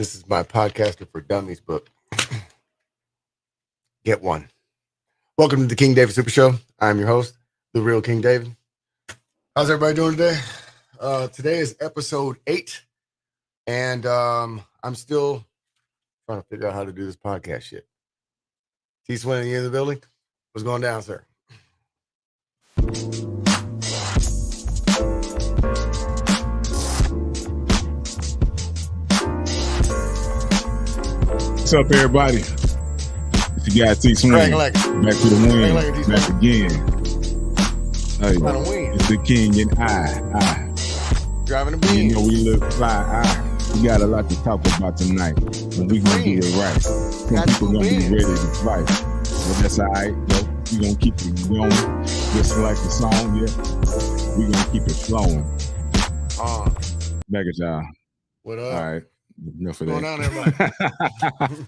This is my Podcaster for Dummies book. Get one. Welcome to the King David Super Show. I'm your host, the real King David. How's everybody doing today? Today is episode 8, and I'm still trying to figure out how to do this podcast shit. T Swin in the building. What's going down, sir? What's up, everybody? It's your guy T Swin. Back to the win. Back again. Hey, it's the king and I. Driving the beam. You know we look fly. We got a lot to talk about tonight, and we gonna do it right. Some people gonna be ready to fight, but that's all right. We gonna keep it going, just like the song. Yeah, we gonna keep it flowing. Back at y'all. What up? All right. Enough of What's that. going on, everybody?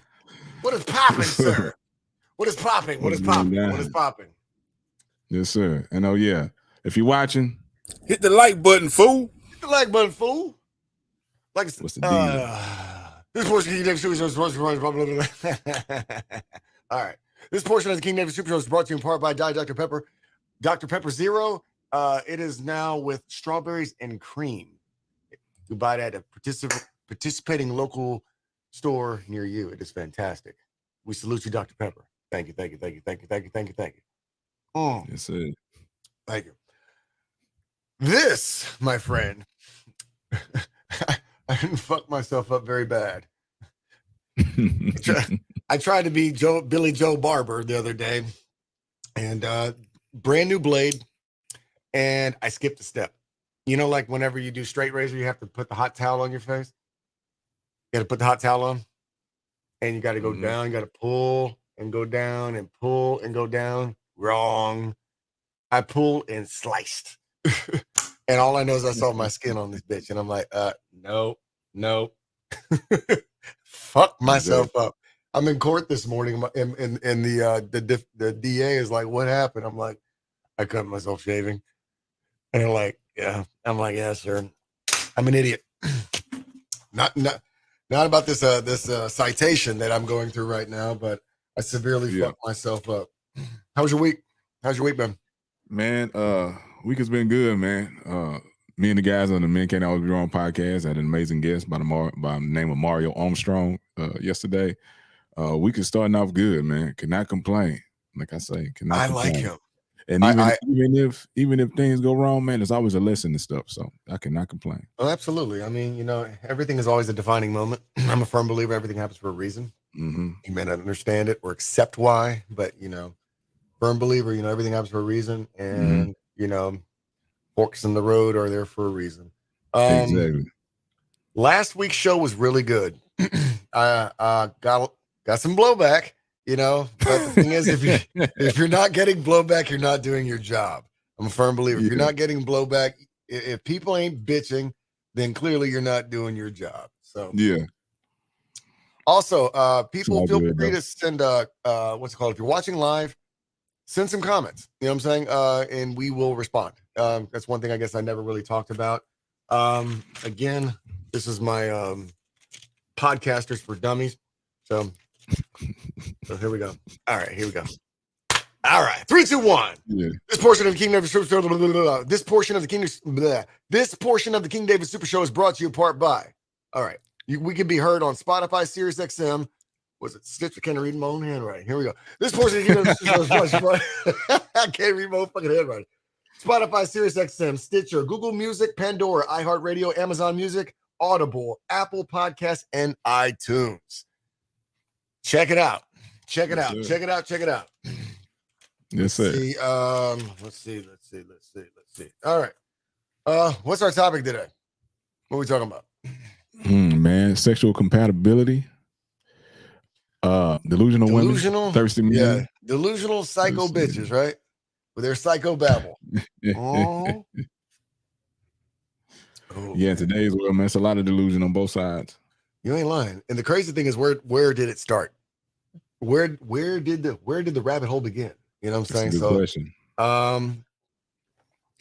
What is popping, sir? What is popping? What is popping? What is popping? Yes, sir. And oh yeah, if you're watching, hit the like button, fool. Hit the like button, fool. Like, what's the deal? This portion of the King David Super Show is blah, blah, blah. All right. This portion of the King David Super Show is brought to you in part by Diet Dr. Pepper. Dr. Pepper Zero. It is now with strawberries and cream. You buy that at a participating local store near you. It is fantastic. We salute you, Dr. Pepper. Thank you, thank you, thank you, thank you, thank you, thank you, thank you. Yes, sir. Thank you. This, my friend, I didn't fuck myself up very bad. I tried to be Billy Joe Barber the other day, and brand new blade, and I skipped a step. You know, like whenever you do straight razor, you have to put the hot towel on your face. You got to put the hot towel on, and you got to go down. You got to pull and go down and pull and go down. Wrong. I pulled and sliced. And all I know is I saw my skin on this bitch, and I'm like, nope. Fuck myself up. I'm in court this morning, and the DA is like, what happened? I'm like, I cut myself shaving. And they're like, yeah. I'm like, yeah, sir. I'm an idiot. Not about this citation that I'm going through right now, but I severely fucked myself up. How's your week? How's your week been? Man, week has been good, man. Me and the guys on the Men Can't Always Be Wrong podcast had an amazing guest by the name of Mario Armstrong yesterday. Week is starting off good, man. Cannot complain. Like I say, cannot complain. Like him. And even if things go wrong, man, there's always a lesson and stuff. So I cannot complain. Oh, absolutely. I mean, you know, everything is always a defining moment. I'm a firm believer everything happens for a reason. Mm-hmm. You may not understand it or accept why, but you know, firm believer, you know, everything happens for a reason, and you know, forks in the road are there for a reason. Exactly. Last week's show was really good. I got some blowback. You know, but the thing is, if you're not getting blowback, you're not doing your job. I'm a firm believer. If you're not getting blowback, if people ain't bitching, then clearly you're not doing your job. So yeah. Also, people feel free to send what's it called? If you're watching live, send some comments. You know what I'm saying? And we will respond. That's one thing I guess I never really talked about. Again, this is my Podcasters for Dummies. So here we go. All right, here we go. All right, 3, 2, 1. Yeah. This portion of the King David Super Show. This portion of the King David Super Show is brought to you in part by. All right, we can be heard on Spotify, Sirius XM. Was it Stitcher? I can't read my own handwriting. Here we go. This portion of the King David Super Show is brought to you by. I can't read my own fucking handwriting. Spotify, Sirius XM, Stitcher, Google Music, Pandora, iHeartRadio, Amazon Music, Audible, Apple Podcasts, and iTunes. Check it out. Check it out. Check it out. Check it out. Yes, sir. Let's see. All right. What's our topic today? What are we talking about? Man, sexual compatibility. Delusional women. Thirsty men. Yeah. Delusional psycho bitches, right? With their psycho babble. Oh. Yeah, in today's world, man, it's a lot of delusion on both sides. You ain't lying. And the crazy thing is, where did it start? Where did the rabbit hole begin? You know what I'm saying? That's a good question.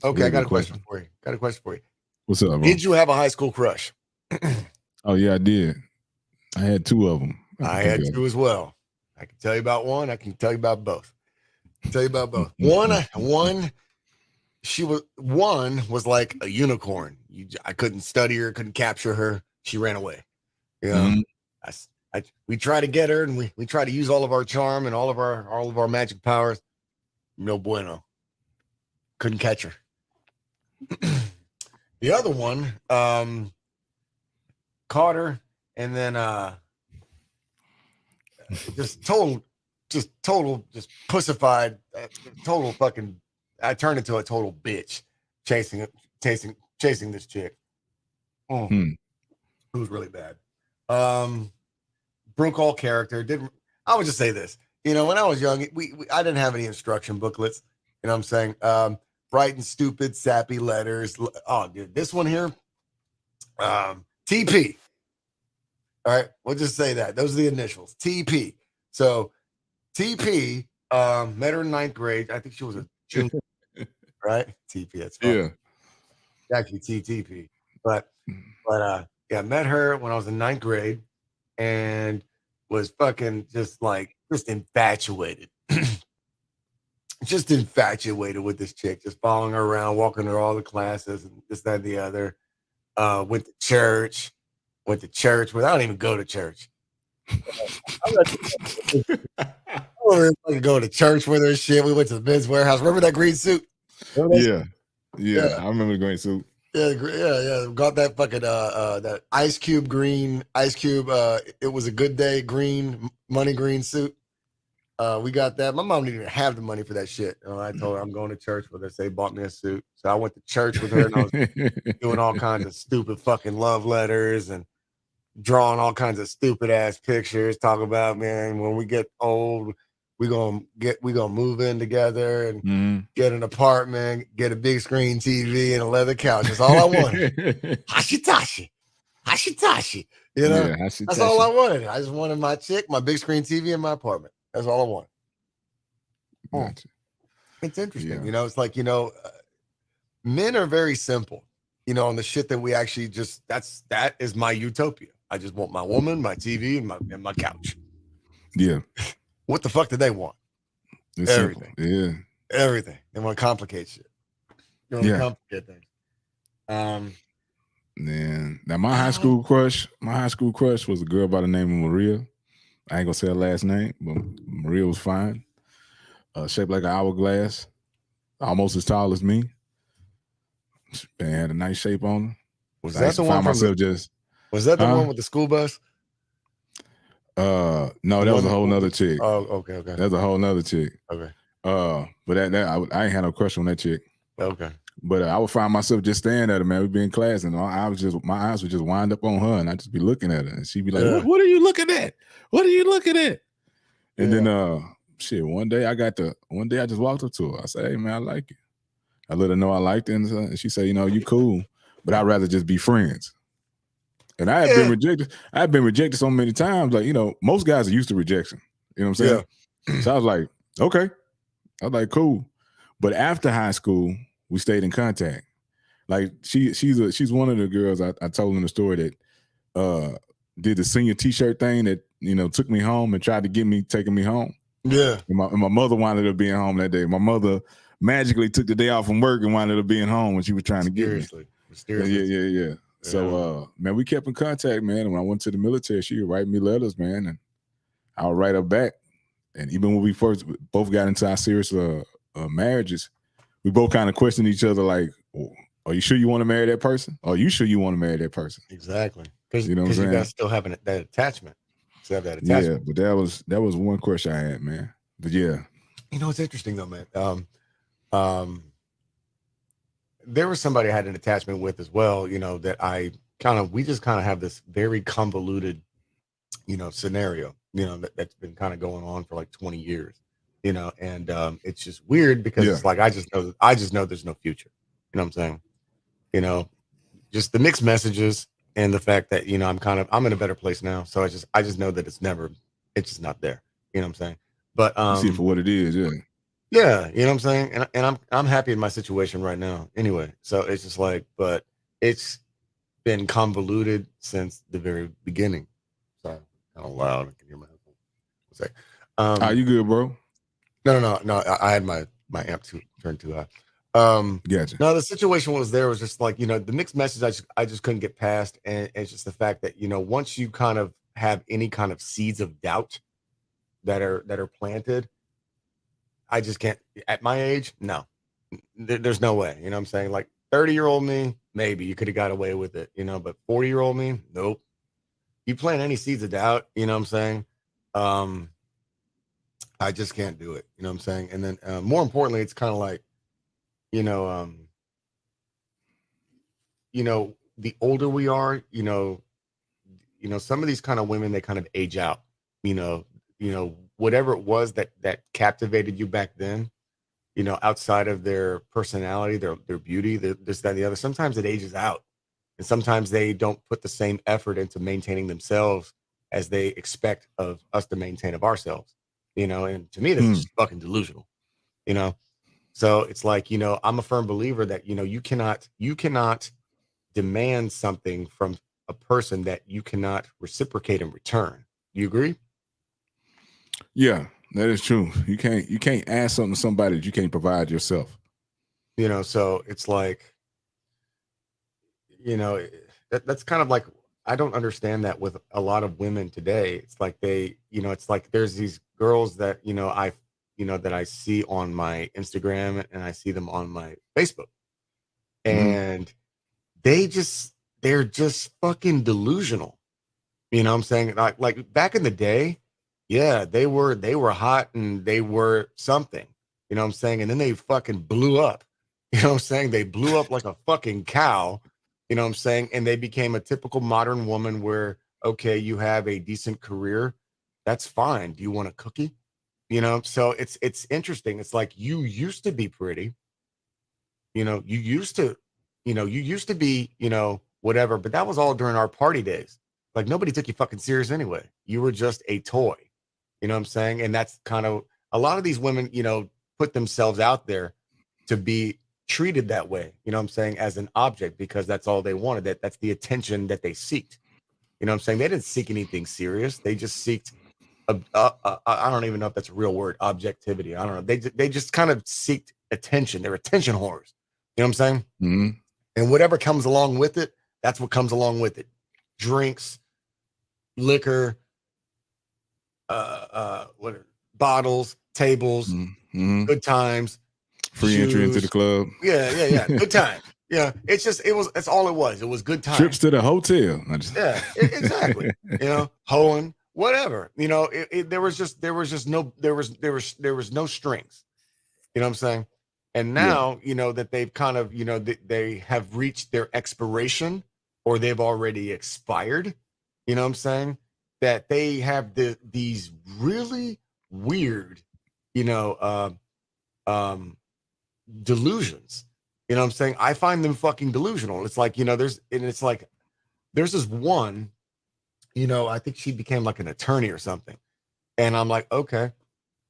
Okay, I got a question for you. What's up, bro? Did you have a high school crush? Oh yeah, I did. I had two of them. I had two as well. I can tell you about one. I can tell you about both. One was like a unicorn. I couldn't study her, couldn't capture her. She ran away. You know, we try to get her, and we try to use all of our charm and all of our magic powers. No bueno. Couldn't catch her. The other one, caught her, and then just pussified, total fucking. I turned into a total bitch, chasing this chick. It was really bad. Broke all character. I would just say this. You know, when I was young, I didn't have any instruction booklets. You know what I'm saying? Writing stupid, sappy letters. Oh, dude, this one here, TP. All right, we'll just say that. Those are the initials, TP. So TP, met her in 9th grade. I think she was a junior, right? TP, that's fine. Yeah. Actually, TTP. But yeah, met her when I was in 9th grade and was fucking just infatuated. Just infatuated with this chick, just following her around, walking her all the classes and this, that, and the other. Went to church. I don't even go to church. I don't even go to church with her shit. We went to the men's warehouse. Remember that green suit? Yeah. I remember the green suit. Yeah. Got that fucking that Ice Cube green, it was a good day green, money green suit. We got that. My mom didn't even have the money for that shit. I told her I'm going to church with her. So they bought me a suit. So I went to church with her and I was doing all kinds of stupid fucking love letters and drawing all kinds of stupid ass pictures. Talk about, man, when we get old, we gonna move in together and get an apartment, get a big screen TV and a leather couch. That's all I wanted. Hashitashi. You know, that's all I wanted. I just wanted my chick, my big screen TV, and my apartment. That's all I want. Gotcha. It's interesting. You know, it's like, you know, men are very simple, you know, on the shit that we actually that is my utopia. I just want my woman, my TV, and my couch. Yeah. What the fuck do they want? It's everything. Simple. Yeah. Everything. They want to complicate shit. They want to complicate things. Man. Now my high school crush was a girl by the name of Maria. I ain't gonna say her last name, but Maria was fine. Shaped like an hourglass, almost as tall as me. And had a nice shape on her. Was that the one one with the school bus? No, that was a whole nother chick. Oh, okay. That's a whole nother chick. Okay. But I ain't had no crush on that chick. Okay. But I would find myself just staring at her, man. We'd be in class, and my eyes would just wind up on her, and I'd just be looking at her, and she'd be like, "What are you looking at? What are you looking at?" And then, one day I just walked up to her. I said, "Hey, man, I like you." I let her know I liked her, and she said, "You know, you cool, but I'd rather just be friends." And I had been rejected. I had been rejected so many times. Like, you know, most guys are used to rejection. You know what I'm saying? Yeah. So I was like, okay. I was like, cool. But after high school, we stayed in contact. Like she's one of the girls I told in the story that did the senior T-shirt thing that, you know, took me home and tried to get me taking me home. Yeah. And my mother wanted up being home that day. My mother magically took the day off from work and wanted up being home when she was trying to get me. Mysteriously. Yeah. So, man, we kept in contact, man. And when I went to the military, she would write me letters, man, and I would write her back. And even when we first both got into our serious marriages, we both kind of questioned each other, like, "Are you sure you want to marry that person? Are you sure you want to marry that person?" Exactly, because you know what I'm saying? You guys still have that attachment. Still have that attachment. Yeah, but that was one question I had, man. But yeah, you know, it's interesting though, man. There was somebody I had an attachment with as well, you know, that we just kind of have this very convoluted, you know, scenario, you know, that's been kind of going on for like 20 years, you know, and it's just weird because it's like, I just know there's no future. You know what I'm saying? You know, just the mixed messages and the fact that, you know, I'm in a better place now. So I just know that it's just not there. You know what I'm saying? But you see it for what it is, yeah. Yeah, you know what I'm saying? And I'm happy in my situation right now. Anyway, so it's just like, but it's been convoluted since the very beginning. So kind of loud. I can hear my headphones. Say, Are you good, bro? No. I had my amp turned too high. Gotcha. No, the situation was just like, the mixed message I just couldn't get past. And it's just the fact that, once you kind of have any kind of seeds of doubt that are planted, I just can't, at my age, no, there's no way, you know what I'm saying? Like 30-year-old me, maybe you could have got away with it, but 40-year-old me, nope. You plant any seeds of doubt, you know what I'm saying? I just can't do it, you know what I'm saying? And then more importantly, it's kind of like, the older we are, some of these kind of women, they kind of age out, whatever it was that captivated you back then, outside of their personality, their beauty, this, that, and the other, sometimes it ages out. And sometimes they don't put the same effort into maintaining themselves as they expect of us to maintain of ourselves, and to me, that's just fucking delusional, So it's like, I'm a firm believer that, you cannot demand something from a person that you cannot reciprocate in return. You agree? Yeah, that is true. You can't ask something to somebody that you can't provide yourself. So it's like, that's kind of like, I don't understand that with a lot of women today. It's like it's like there's these girls that, that I see on my Instagram and I see them on my Facebook. And they're just fucking delusional. You know what I'm saying? Like back in the day, yeah, they were hot and they were something. You know what I'm saying? And then they fucking blew up. You know what I'm saying? They blew up like a fucking cow. You know what I'm saying? And they became a typical modern woman where, okay, you have a decent career. That's fine. Do you want a cookie? So it's interesting. It's like you used to be pretty. You used to be, whatever, but that was all during our party days. Like nobody took you fucking serious anyway. You were just a toy. You know what I'm saying? And that's kind of a lot of these women, put themselves out there to be treated that way, you know what I'm saying, as an object, because that's all they wanted. That's the attention that they seeked. You know what I'm saying? They didn't seek anything serious. They just seeked I don't even know if that's a real word, objectivity. I don't know. They just kind of seeked attention. They're attention whores. You know what I'm saying? Mm-hmm. And whatever comes along with it, that's what comes along with it. Drinks, liquor, bottles, tables, good times, free shoes. entry into the club. Yeah. Good times. Yeah, that's all it was. It was good times. Trips to the hotel. Yeah, exactly. Hoeing, whatever. There was no strings. You know what I'm saying? And now, that they've kind of, they have reached their expiration or they've already expired. You know what I'm saying? That they have these really weird, delusions. You know what I'm saying? I find them fucking delusional. It's like, there's this one, I think she became like an attorney or something. And I'm like, okay,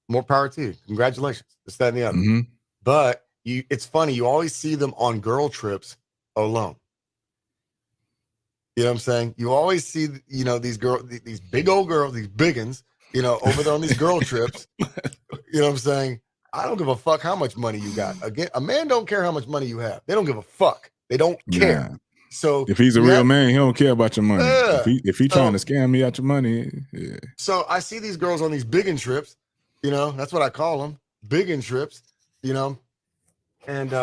more power to you. Congratulations. This, that, and the other. Mm-hmm. But it's funny. You always see them on girl trips alone. You know what I'm saying? You always see, these big old girls, these biggins, over there on these girl trips. You know what I'm saying? I don't give a fuck how much money you got. Again, a man don't care how much money you have. They don't give a fuck. They don't care. Nah. So if he's a real man, he don't care about your money. If he trying to scam me out your money, yeah. So I see these girls on these biggin trips, that's what I call them, biggin trips, and and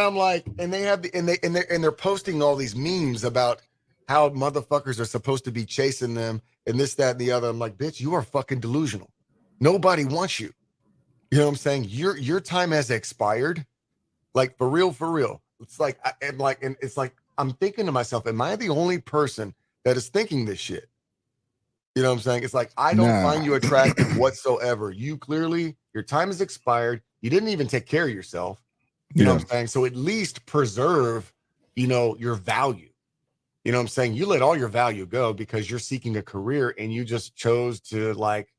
I'm like, and they have they're posting all these memes about how motherfuckers are supposed to be chasing them and this, that, and the other. I'm like, bitch, you are fucking delusional. Nobody wants you. You know what I'm saying? Your time has expired. Like for real. It's like, I'm thinking to myself, am I the only person that is thinking this shit? You know what I'm saying? It's like, I don't find you attractive whatsoever. You clearly, your time has expired. You didn't even take care of yourself. You know what I'm saying? So at least preserve, your value. You know what I'm saying? You let all your value go because you're seeking a career and you just chose to like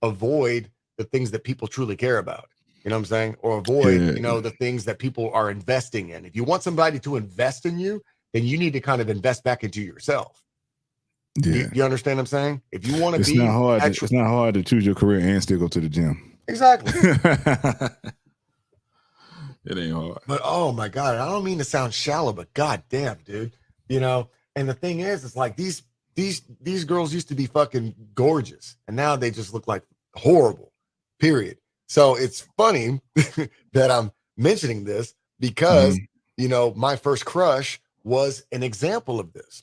avoid the things that people truly care about. You know what I'm saying? Or avoid, the things that people are investing in. If you want somebody to invest in you, then you need to kind of invest back into yourself. Yeah. You understand what I'm saying? If you want to It's be not hard. at It's not hard to choose your career and still go to the gym. exactly. It ain't hard. But oh my God, I don't mean to sound shallow, but God damn, dude. And the thing is, it's like these girls used to be fucking gorgeous, and now they just look like horrible. Period. So it's funny that I'm mentioning this because my first crush was an example of this.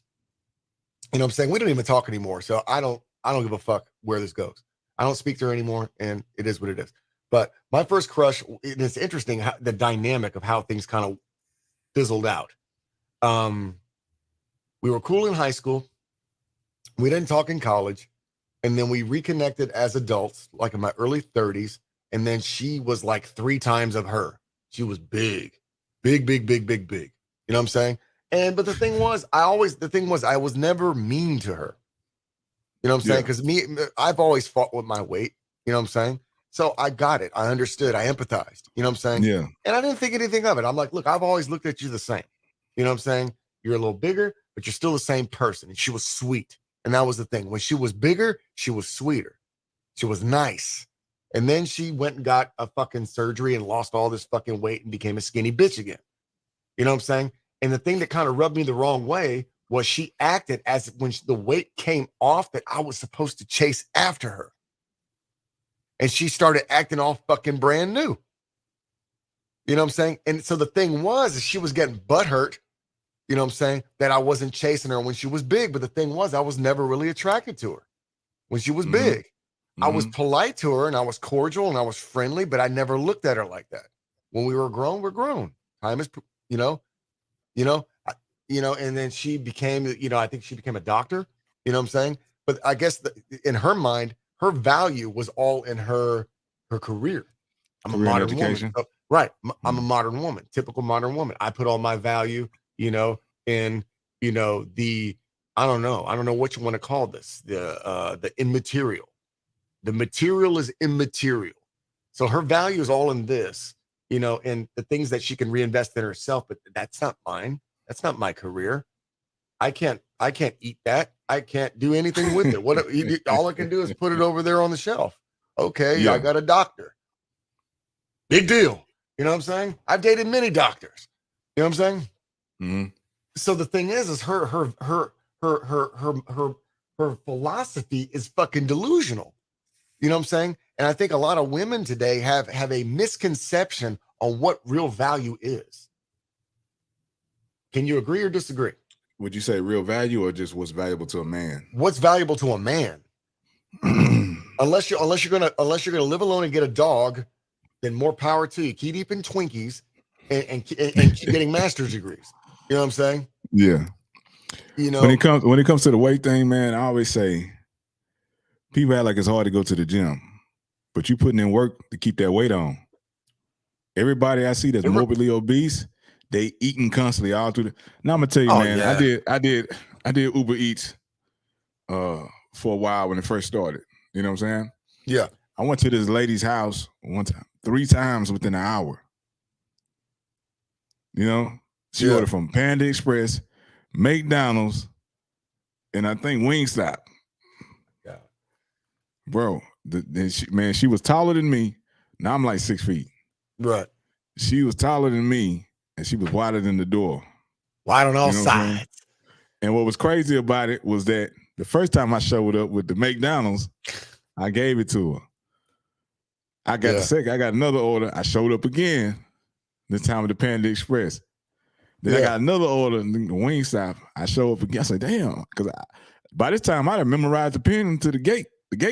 You know what I'm saying? We don't even talk anymore, so I don't give a fuck where this goes. I don't speak to her anymore, and it is what it is. But my first crush, it's interesting the dynamic of how things kind of fizzled out. We were cool in high school. We didn't talk in college. And then we reconnected as adults, like in my early 30s. And then she was like 3 times of her. She was big. You know what I'm saying? But the thing was, I was never mean to her. You know what I'm saying? Because I've always fought with my weight. You know what I'm saying? So I got it. I understood. I empathized. You know what I'm saying? Yeah. And I didn't think anything of it. I'm like, look, I've always looked at you the same. You know what I'm saying? You're a little bigger, but you're still the same person. And she was sweet. And that was the thing. When she was bigger, she was sweeter. She was nice. And then she went and got a fucking surgery and lost all this fucking weight and became a skinny bitch again. You know what I'm saying? And the thing that kind of rubbed me the wrong way was she acted as when the weight came off that I was supposed to chase after her. And she started acting all fucking brand new. You know what I'm saying? And so the thing was, she was getting butthurt, you know what I'm saying, that I wasn't chasing her when she was big. But the thing was, I was never really attracted to her when she was big. I was polite to her and I was cordial and I was friendly, but I never looked at her like that. When we were grown, we're grown. Time is, and then she became, I think she became a doctor, you know what I'm saying? But I guess in her mind, her value was all in her career. I'm a modern woman. So, right. I'm a modern woman, typical modern woman. I put all my value, in, I don't know what you want to call this, the immaterial. The material is immaterial. So her value is all in this, and the things that she can reinvest in herself, but that's not mine. That's not my career. I can't eat that. I can't do anything with it. All I can do is put it over there on the shelf. Okay, yeah. I got a doctor. Big deal. You know what I'm saying? I've dated many doctors. You know what I'm saying? Mm-hmm. So the thing is her philosophy is fucking delusional. You know what I'm saying? And I think a lot of women today have a misconception on what real value is. Can you agree or disagree? Would you say real value or just what's valuable to a man? What's valuable to a man? unless you're gonna live alone and get a dog, then more power to you. Keep eating Twinkies and keep getting master's degrees. You know what I'm saying? Yeah. When it comes to the weight thing, man, I always say people act like it's hard to go to the gym, but you putting in work to keep that weight on. Everybody I see that's morbidly obese, they eating constantly all through the. Now I'm gonna tell you, man, yeah. I did Uber Eats for a while when it first started. You know what I'm saying? Yeah. I went to this lady's house one time, 3 times within an hour. She ordered from Panda Express, McDonald's, and I think Wingstop. Yeah. Bro, she was taller than me. Now I'm like 6 feet. Right. She was taller than me, and she was wider than the door. Wide on all sides. And what was crazy about it was that the first time I showed up with the McDonald's, I gave it to her. I got the second. I got another order. I showed up again, this time with the Panda Express. Then I got another order, the Wingstop. I show up again. I said, damn, because by this time I had memorized the pin to the gate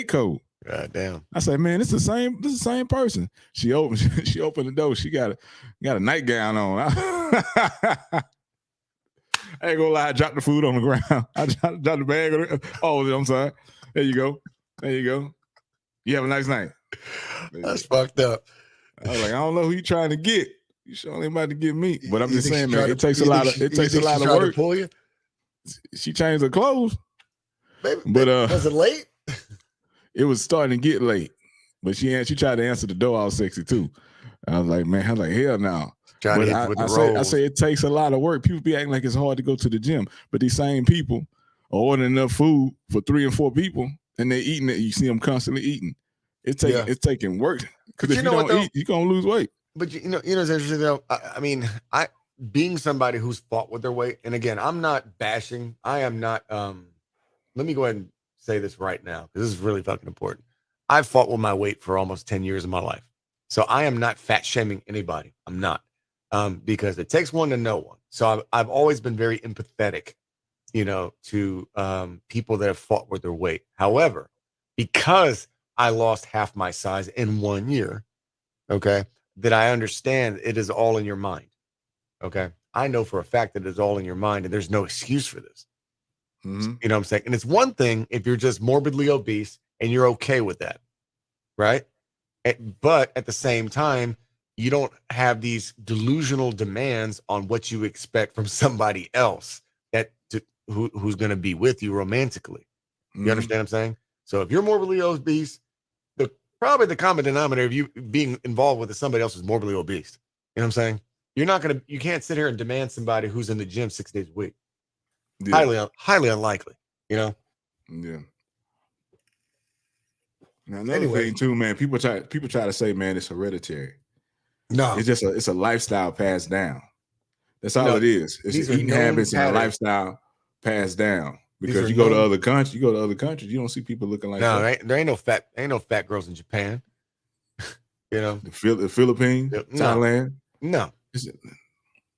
code. God damn. I said, man, this is the same person. She opened the door. She got a nightgown on. I ain't gonna lie, I dropped the food on the ground. I dropped the bag. Oh, I'm sorry. There you go. You have a nice night. That's fucked up. I was like, I don't know who you trying to get. You sure ain't about to get me. But I'm just saying, man, it takes a lot of work. To pull you? She changed her clothes. Baby, was it late? It was starting to get late. But she tried to answer the door all sexy too. I was like, man, hell no. I say it takes a lot of work. People be acting like it's hard to go to the gym. But these same people or ordering enough food for 3 and 4 people, and they're eating it. You see them constantly eating. It's taking work because if you don't eat, you're gonna lose weight. But you know, it's interesting though. I mean, being somebody who's fought with their weight, and again, I'm not bashing. I am not. Let me go ahead and say this right now because this is really fucking important. I've fought with my weight for almost 10 years of my life, so I am not fat shaming anybody. I'm not, because it takes one to know one. So I've always been very empathetic, you know, to people that have fought with their weight. However, because I lost half my size in 1 year, okay, that I understand it is all in your mind. Okay. I know for a fact that it's all in your mind and there's no excuse for this. Mm-hmm. You know what I'm saying? And it's one thing if you're just morbidly obese and you're okay with that. Right. But at the same time, you don't have these delusional demands on what you expect from somebody else who's going to be with you romantically. You understand what I'm saying? So if you're morbidly obese, probably the common denominator of you being involved with somebody else is morbidly obese. You know what I'm saying? You can't sit here and demand somebody who's in the gym 6 days a week. Yeah. Highly unlikely, you know? Yeah. Now another thing too, man, people try to say, man, it's hereditary. No. It's a lifestyle passed down. That's all it is. It's eating habits and a lifestyle passed down. Because you go to other countries, you don't see people looking like that. No, there ain't no fat girls in Japan. You know, the Philippines, Thailand. No.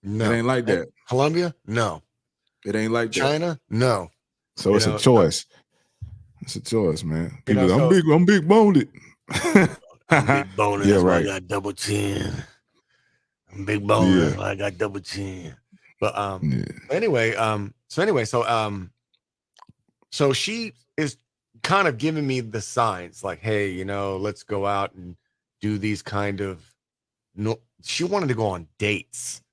No. It ain't like that. Colombia? No. It ain't like that. China? No. So it's a choice. It's a choice, man. People I'm big boned. I'm big boned. That's why I got double chin. I'm big boned. That's why I got double chin. But so she is kind of giving me the signs like, hey, you know, let's go out and do these kind of. No, she wanted to go on dates.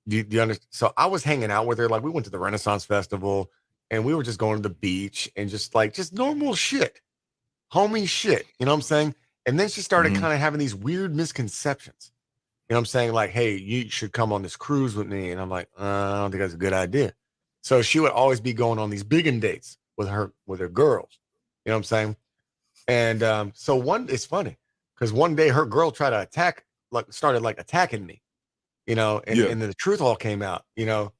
Do you understand? So I was hanging out with her. Like we went to the Renaissance Festival and we were just going to the beach and just normal shit, homie shit. You know what I'm saying? And then she started kind of having these weird misconceptions. You know what I'm saying? Like, hey, you should come on this cruise with me. And I'm like, I don't think that's a good idea. So she would always be going on these big dates with her girls. You know what I'm saying? And so it's funny because one day her girl tried to started attacking me, you know, and then the truth all came out, you know.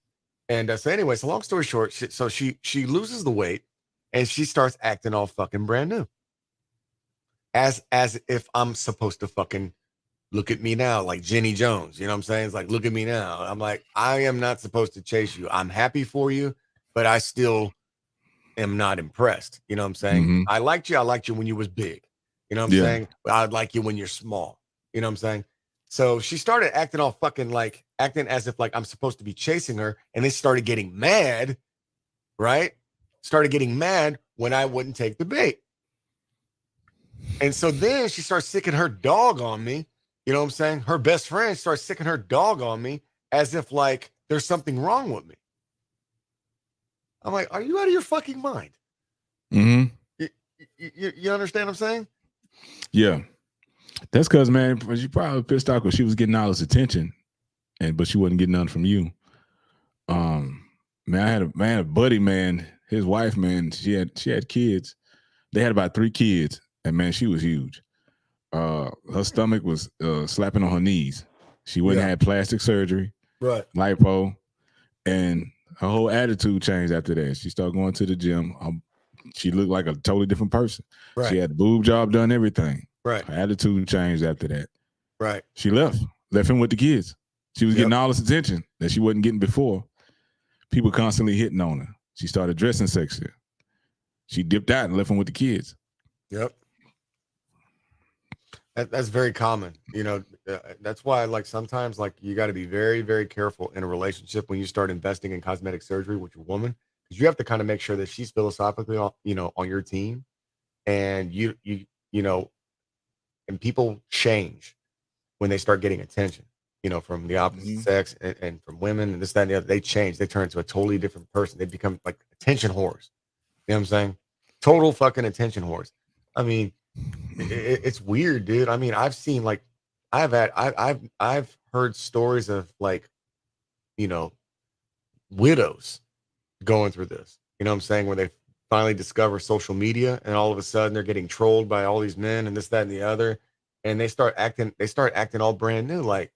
And so anyway, so long story short, she loses the weight and she starts acting all fucking brand new. As if I'm supposed to fucking look at me now, like Jenny Jones, you know what I'm saying? It's like, look at me now. I'm like, I am not supposed to chase you. I'm happy for you, but I still am not impressed. You know what I'm saying? I liked you when you was big. You know what I'm saying? But I'd like you when you're small. You know what I'm saying? So she started acting all fucking acting as if I'm supposed to be chasing her. And they started getting mad, right? Started getting mad when I wouldn't take the bait. And so then she starts sicking her dog on me. You know what I'm saying? Her best friend starts sicking her dog on me as if there's something wrong with me. I'm like, are you out of your fucking mind? You understand what I'm saying? Yeah. That's because, man, she probably pissed off because she was getting all this attention, but she wasn't getting none from you. Man, I had a buddy, man, his wife, man, she had kids. They had about 3 kids, and man, she was huge. Her stomach was slapping on her knees. She went and had plastic surgery, right? Lipo, and her whole attitude changed after that. She started going to the gym. She looked like a totally different person. Right. She had the boob job done, everything. Right. Her attitude changed after that. Right. She left him with the kids. She was getting all this attention that she wasn't getting before. People constantly hitting on her. She started dressing sexy. She dipped out and left him with the kids. Yep. That's very common. You know, that's why sometimes you got to be very, very careful in a relationship when you start investing in cosmetic surgery with your woman, because you have to kind of make sure that she's philosophically on your team, and you know, and people change when they start getting attention, you know, from the opposite sex and from women and this, that, and the other. They change. They turn into a totally different person. They become attention whores. You know what I'm saying? Total fucking attention whores. I mean, it's weird, dude. I mean, I've seen I've heard stories of widows going through this. You know what I'm saying? When they finally discover social media and all of a sudden they're getting trolled by all these men and this, that, and the other. And they start acting all brand new. Like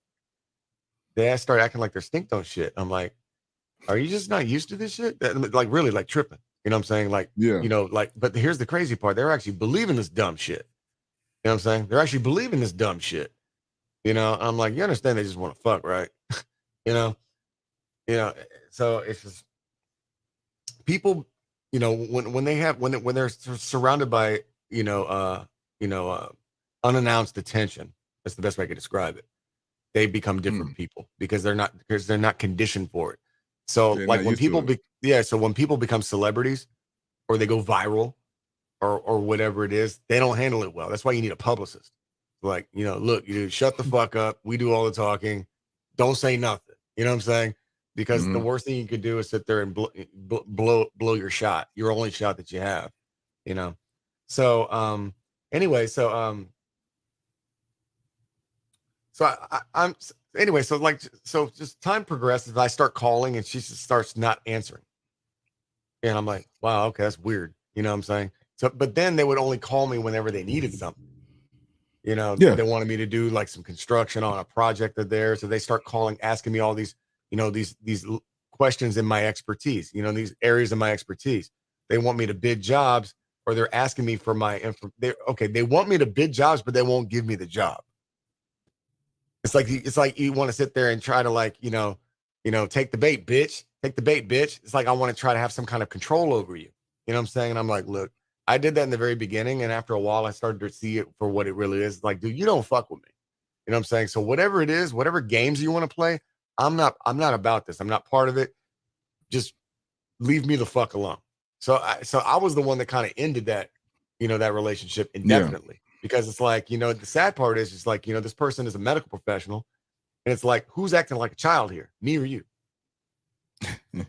they start acting like they're stink on shit. I'm like, are you just not used to this shit? Like really like tripping. You know what I'm saying? Like, Yeah. you know, like, but here's the crazy part. They're actually believing this dumb shit. You know what I'm saying? They're actually believing this dumb shit. You know, I'm like, you understand they just want to fuck, right? you know, so it's just people, you know, when they're surrounded by, unannounced attention, that's the best way I could describe it. They become different people because they're not conditioned for it. So like when people so when people become celebrities or they go viral or whatever it is, they don't handle it well. That's why you need a publicist. Like, you know, look, you shut the fuck up. We do all the talking. Don't say nothing. You know what I'm saying? Because the worst thing you could do is sit there and blow your shot, your only shot that you have, you know? So, anyway, so so just time progresses. I start calling and she just starts not answering. And I'm like, wow, okay, that's weird. You know what I'm saying? So, but then they would only call me whenever they needed something. You know, they wanted me to do like some construction on a project of theirs. So they start calling, asking me all these, you know, these questions in my expertise, you know, these areas of my expertise. They want me to bid jobs or they're asking me for my info. They want me to bid jobs, but they won't give me the job. It's like you want to sit there and try to like, take the bait, bitch. Take the bait, bitch. It's like I want to try to have some kind of control over you. You know what I'm saying? And I'm like, look, I did that in the very beginning. And after a while, I started to see it for what it really is. Like, dude, you don't fuck with me. You know what I'm saying? So whatever it is, whatever games you want to play, I'm not about this. I'm not part of it. Just leave me the fuck alone. So I was the one that kind of ended that, that relationship indefinitely because it's like, the sad part is just like, this person is a medical professional and it's like, who's acting like a child here? Me or you? I'm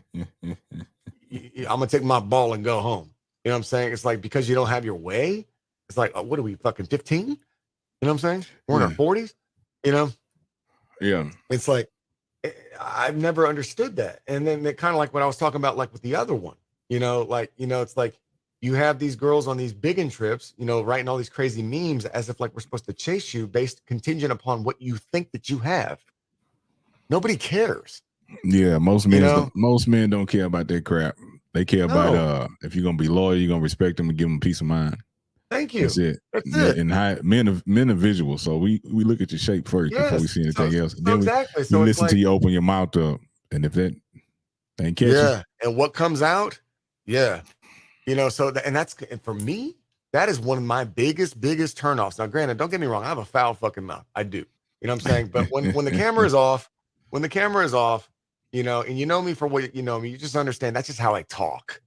going to take my ball and go home. You know what I'm saying? It's like, because you don't have your way. It's like, what are we fucking 15? You know what I'm saying? We're in our 40s, Yeah. It's like, I've never understood that. And then it kind of like what I was talking about, like with the other one, it's like you have these girls on these biggin trips, writing all these crazy memes as if like we're supposed to chase you based contingent upon what you think that you have. Nobody cares. Yeah. Most men don't care about that crap. They care about if you're gonna be loyal, you're gonna respect them and give them peace of mind. Thank you. That's it. And men are visual, so we look at your shape first before we see anything else. Then we listen to you open your mouth up, and if that ain't catchy, and what comes out, and for me, that is one of my biggest turnoffs. Now, granted, don't get me wrong, I have a foul fucking mouth. I do. You know what I'm saying? But when the camera is off, and you know me for what you know me, you just understand that's just how I talk.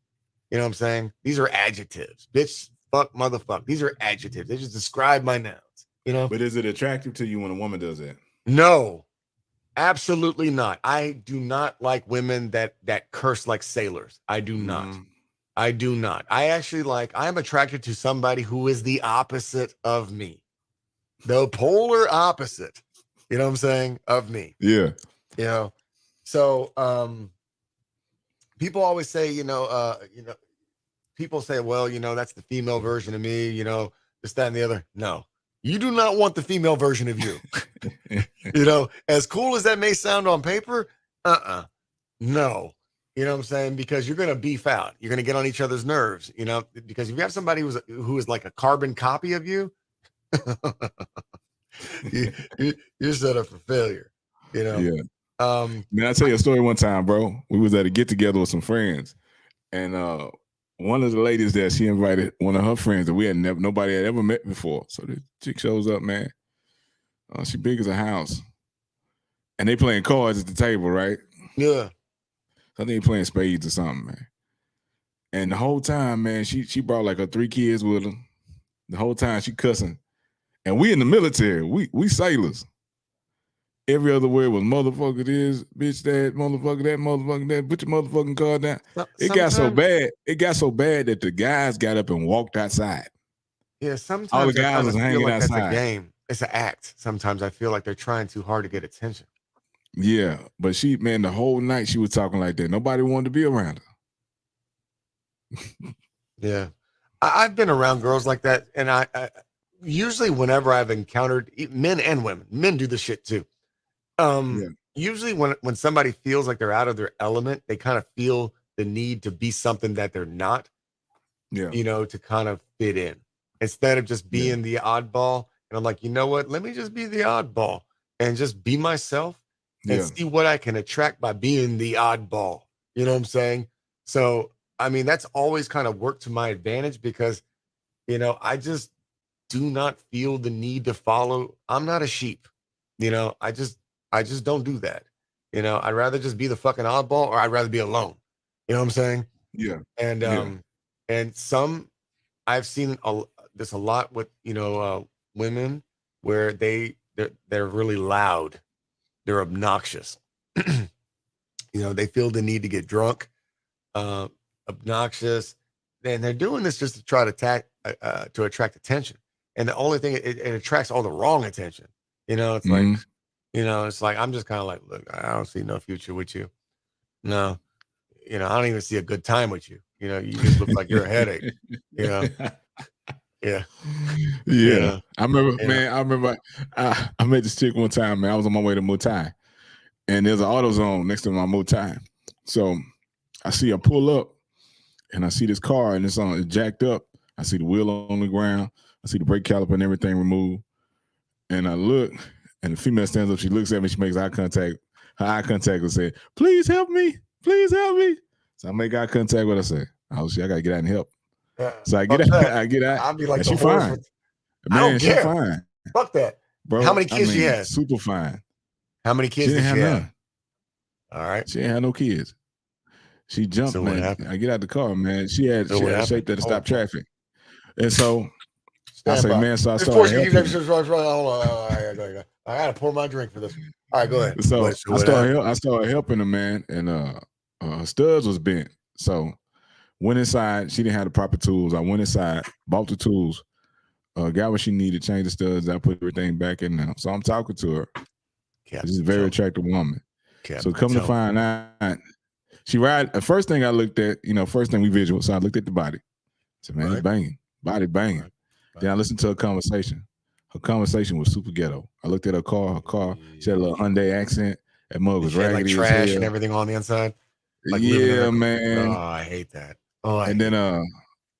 You know what I'm saying? These are adjectives. Bitch, fuck, motherfucker. These are adjectives. They just describe my nouns. But is it attractive to you when a woman does that? No, absolutely not. I do not like women that curse like sailors. I do not. I do not. I actually I'm attracted to somebody who is the opposite of me. The polar opposite. You know what I'm saying? Of me. Yeah. So people always say, people say, well, that's the female version of me, this, that, and the other. No, you do not want the female version of you. As cool as that may sound on paper, no. You know what I'm saying? Because you're going to beef out. You're going to get on each other's nerves, because if you have somebody who is like a carbon copy of you, you're set up for failure, Yeah. Man, I'll tell you a story one time, bro. We was at a get together with some friends, and one of the ladies there, she invited one of her friends that nobody had ever met before. So the chick shows up, man. She big as a house, and they playing cards at the table, right? Yeah. I think they playing spades or something, man. And the whole time, man, she brought like her 3 kids with her. The whole time she cussing, and we in the military, we sailors. Every other word was motherfucker this, bitch that, motherfucker that, put your motherfucking card down. It got so bad that the guys got up and walked outside. Yeah, sometimes all the guys was hanging outside. That's a game. It's an act. Sometimes I feel like they're trying too hard to get attention. Yeah, but the whole night she was talking like that. Nobody wanted to be around her. Yeah. I've been around girls like that, and I usually whenever I've encountered men and women, men do this shit too. Yeah. Usually when somebody feels like they're out of their element, they kind of feel the need to be something that they're not, Yeah. to kind of fit in instead of just Yeah. being the oddball. And I'm like, you know what? Let me just be the oddball and just be myself and Yeah. see what I can attract by being the oddball. You know what I'm saying? So, I mean, that's always kind of worked to my advantage because, I just do not feel the need to follow. I'm not a sheep. I just don't do that. I'd rather just be the fucking oddball or I'd rather be alone. You know what I'm saying? Yeah. And Yeah. and some I've seen this a lot with women where they're really loud, they're obnoxious. They feel the need to get drunk, uh, obnoxious, and they're doing this just to try to attract attention. And the only thing it attracts all the wrong attention. It's like Mhm. it's like I'm just kind of like, look, I don't see no future with you. No, I don't even see a good time with you. You just look like you're a headache. You know, yeah. Yeah. Yeah. I remember, Yeah. man, I met this chick one time, man. I was on my way to Muay, and there's an AutoZone next to my Muay. So I see her pull up, and I see this car, and it's jacked up. I see the wheel on the ground. I see the brake caliper and everything removed. And I look, and the female stands up. She looks at me. She makes eye contact. Her eye contact will say, "Please help me. Please help me." So I make eye contact with her. Say, "Oh shit, I gotta get out and help." Yeah. So I Fuck get out. that. I get out, I'll be like and the she horse fine. with. I Man, don't she care. fine, Fuck that. bro. How many kids she has? super fine. How many She kids didn't did have she have? none. All right. She didn't have no kids. She jumped, So what man. happened? I get out the car, man. She had So what a shape happened? that'll Hold stop traffic. And so I Stand say, by. man, so I This started portion keeps helping. hold on. I gotta pour my drink for this one. All right, go ahead. So So what happened? I started helping her, man, and her studs was bent. So went inside. She didn't have the proper tools. I went inside, bought the tools, got what she needed, changed the studs. I put everything back in there. So I'm talking to her. She's a very attractive woman. So come to find out, she ride. The first thing I looked at, first thing we visual. So I looked at the body. I said, man, it's banging, body banging. Right. Then I listened to her conversation. Her conversation was super ghetto. I looked at her car. She had a little Hyundai accent. That mug was raggedy like trash as hell. and everything on the inside. Like yeah, man. Oh, I hate that. Oh, and then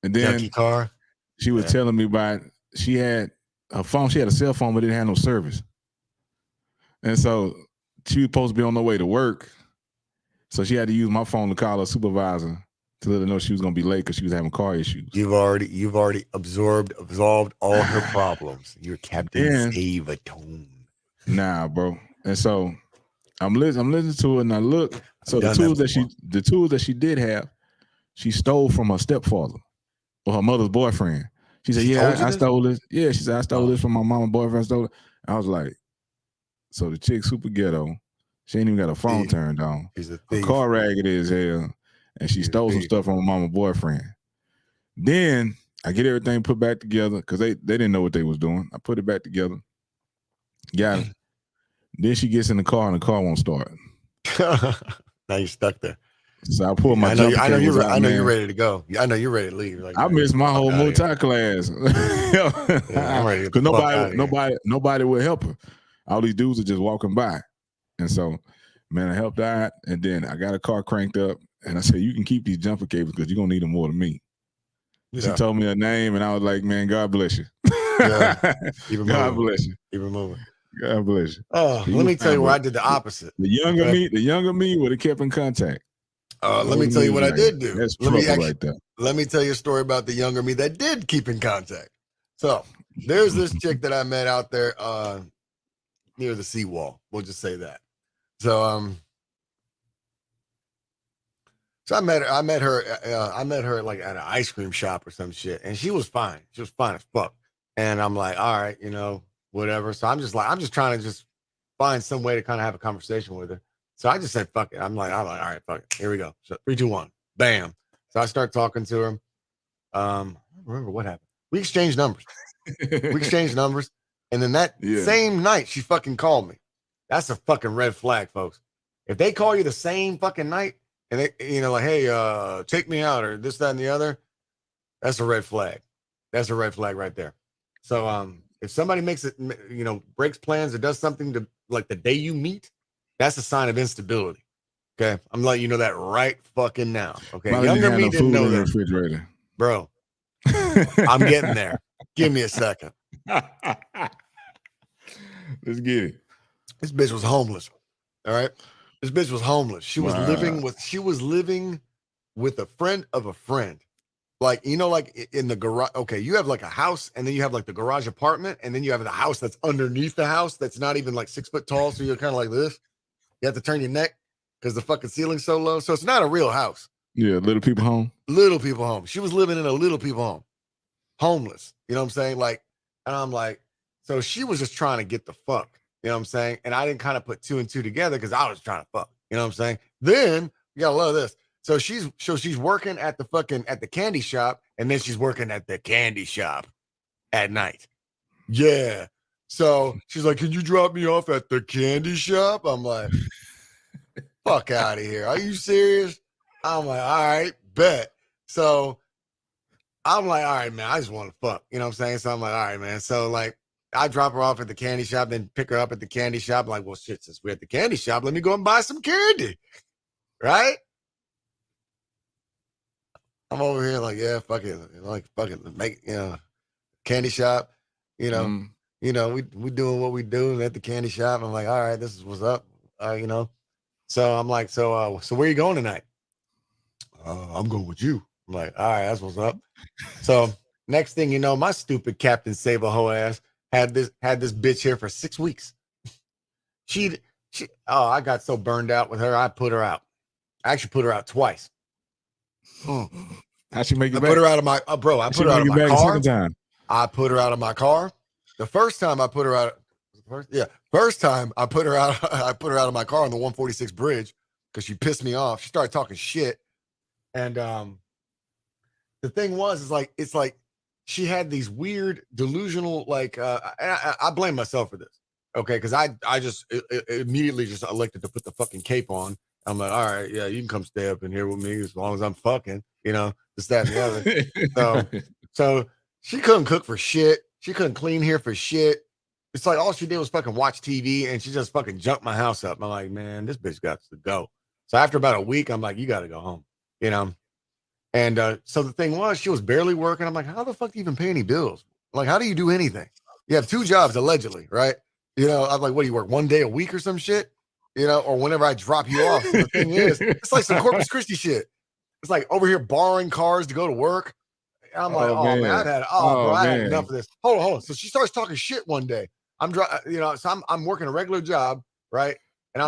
junky car. She was telling me about she had her phone. She had a cell phone, but didn't have no service. And so she was supposed to be on her way to work. So she had to use my phone to call her supervisor to let her know she was gonna be late because she was having car issues. You've already absolved all her problems. You're Captain Save-A-Tone. Nah, bro. And so I'm listening to it, and I look. So the tools that she did have, she stole from her stepfather or her mother's boyfriend. She said, "Yeah, I stole this. Yeah," she said, "I stole this from my mama's boyfriend. I stole it." I was like, so the chick super ghetto. She ain't even got her phone turned on. She's a her thief. car raggedy as hell, and she stole some stuff from her mama's boyfriend. Then I get everything put back together because they didn't know what they was doing. I put it back together. Got it. Then she gets in the car and the car won't start. Now you're stuck there. So I pull my I know you're ready to go. I know you're ready to leave. Like, I missed my whole Muay Thai class. I'm ready to get the fuck out of here. Nobody would help her. All these dudes are just walking by. And so, man, I helped out, and then I got a car cranked up, and I said, you can keep these jumper cables because you're going to need them more than me. Yeah. She told me her name, and I was like, man, God bless you. Yeah. God bless you. Keep it moving. God bless you. Oh, let me tell you where I did the opposite. The younger me would have kept in contact. Let me tell you what I did do. That's trouble right there. Let me tell you a story about the younger me that did keep in contact. So there's this chick that I met out there near the seawall. We'll just say that. So I met her like at an ice cream shop or some shit, and she was fine. She was fine as fuck. And I'm like, all right, whatever. So I'm just trying to just find some way to kind of have a conversation with her. So I just said, fuck it. I'm like, all right, fuck it. Here we go. So 3, 2, 1. Bam. So I start talking to her. I don't remember what happened. We exchanged numbers. And then that same night, she fucking called me. That's a fucking red flag, folks. If they call you the same fucking night and they, like, hey, take me out or this, that, and the other, that's a red flag. That's a red flag right there. So if somebody makes it, breaks plans or does something to like the day you meet, that's a sign of instability. Okay. I'm letting you know that right fucking now. Okay. Probably Younger didn't have me no didn't food know in the that. refrigerator. Bro, I'm getting there. Give me a second. Let's get it. This bitch was homeless. All right. This bitch was homeless. She was living with a friend of a friend. Like, like in the garage. Okay, you have like a house, and then you have like the garage apartment, and then you have the house that's underneath the house that's not even like 6 foot tall. So you're kind of like this. You have to turn your neck because the fucking ceiling's so low. So it's not a real house. Yeah, little people home. Little people home. She was living in a little people home. Homeless. You know what I'm saying? Like, and I'm like, so she was just trying to get the fuck. You know what I'm saying? And I didn't kind of put 2 and 2 together because I was trying to fuck. You know what I'm saying? Then you gotta love this. So she's working at the candy shop, and then she's working at the candy shop at night. Yeah. So she's like, "Can you drop me off at the candy shop?" I'm like, "Fuck out of here. Are you serious?" I'm like, "All right, bet." So I'm like, "All right, man, I just want to fuck." You know what I'm saying? So I'm like, "All right, man." So like I drop her off at the candy shop, then pick her up at the candy shop. I'm like, well, shit, since we're at the candy shop, let me go and buy some candy. Right? I'm over here like, yeah, fuck it. Like, fucking make, candy shop, we doing what we do at the candy shop. I'm like, all right, this is what's up. So I'm like, so where you going tonight? I'm going with you. I'm like, all right, that's what's up. So next thing you know, my stupid Captain Save a Hoe ass had this bitch here for 6 weeks. I got so burned out with her, I put her out. I actually put her out twice. How'd she make it I back? put her out of my bro. I put her out of my car. I put her out of my car. The first time I put her out. First time I put her out. I put her out of my car on the 146 bridge because she pissed me off. She started talking shit, and the thing was, it's like she had these weird delusional, like I blame myself for this, okay? Because I just immediately just elected to put the fucking cape on. I'm like, all right, yeah, you can come stay up in here with me as long as I'm fucking, this, that, and the other. So she couldn't cook for shit. She couldn't clean here for shit. It's like all she did was fucking watch TV, and she just fucking jumped my house up. I'm like, man, this bitch got to go. So after about a week, I'm like, you got to go home, And so the thing was, she was barely working. I'm like, how the fuck do you even pay any bills? Like, how do you do anything? You have 2 jobs, allegedly, right? I'm like, what do you work 1 day a week or some shit? Or whenever I drop you off. So the thing is, it's like some Corpus Christi shit. It's like over here borrowing cars to go to work. And I'm like, man, I had enough of this. Hold on. So she starts talking shit one day. So I'm working a regular job, right? And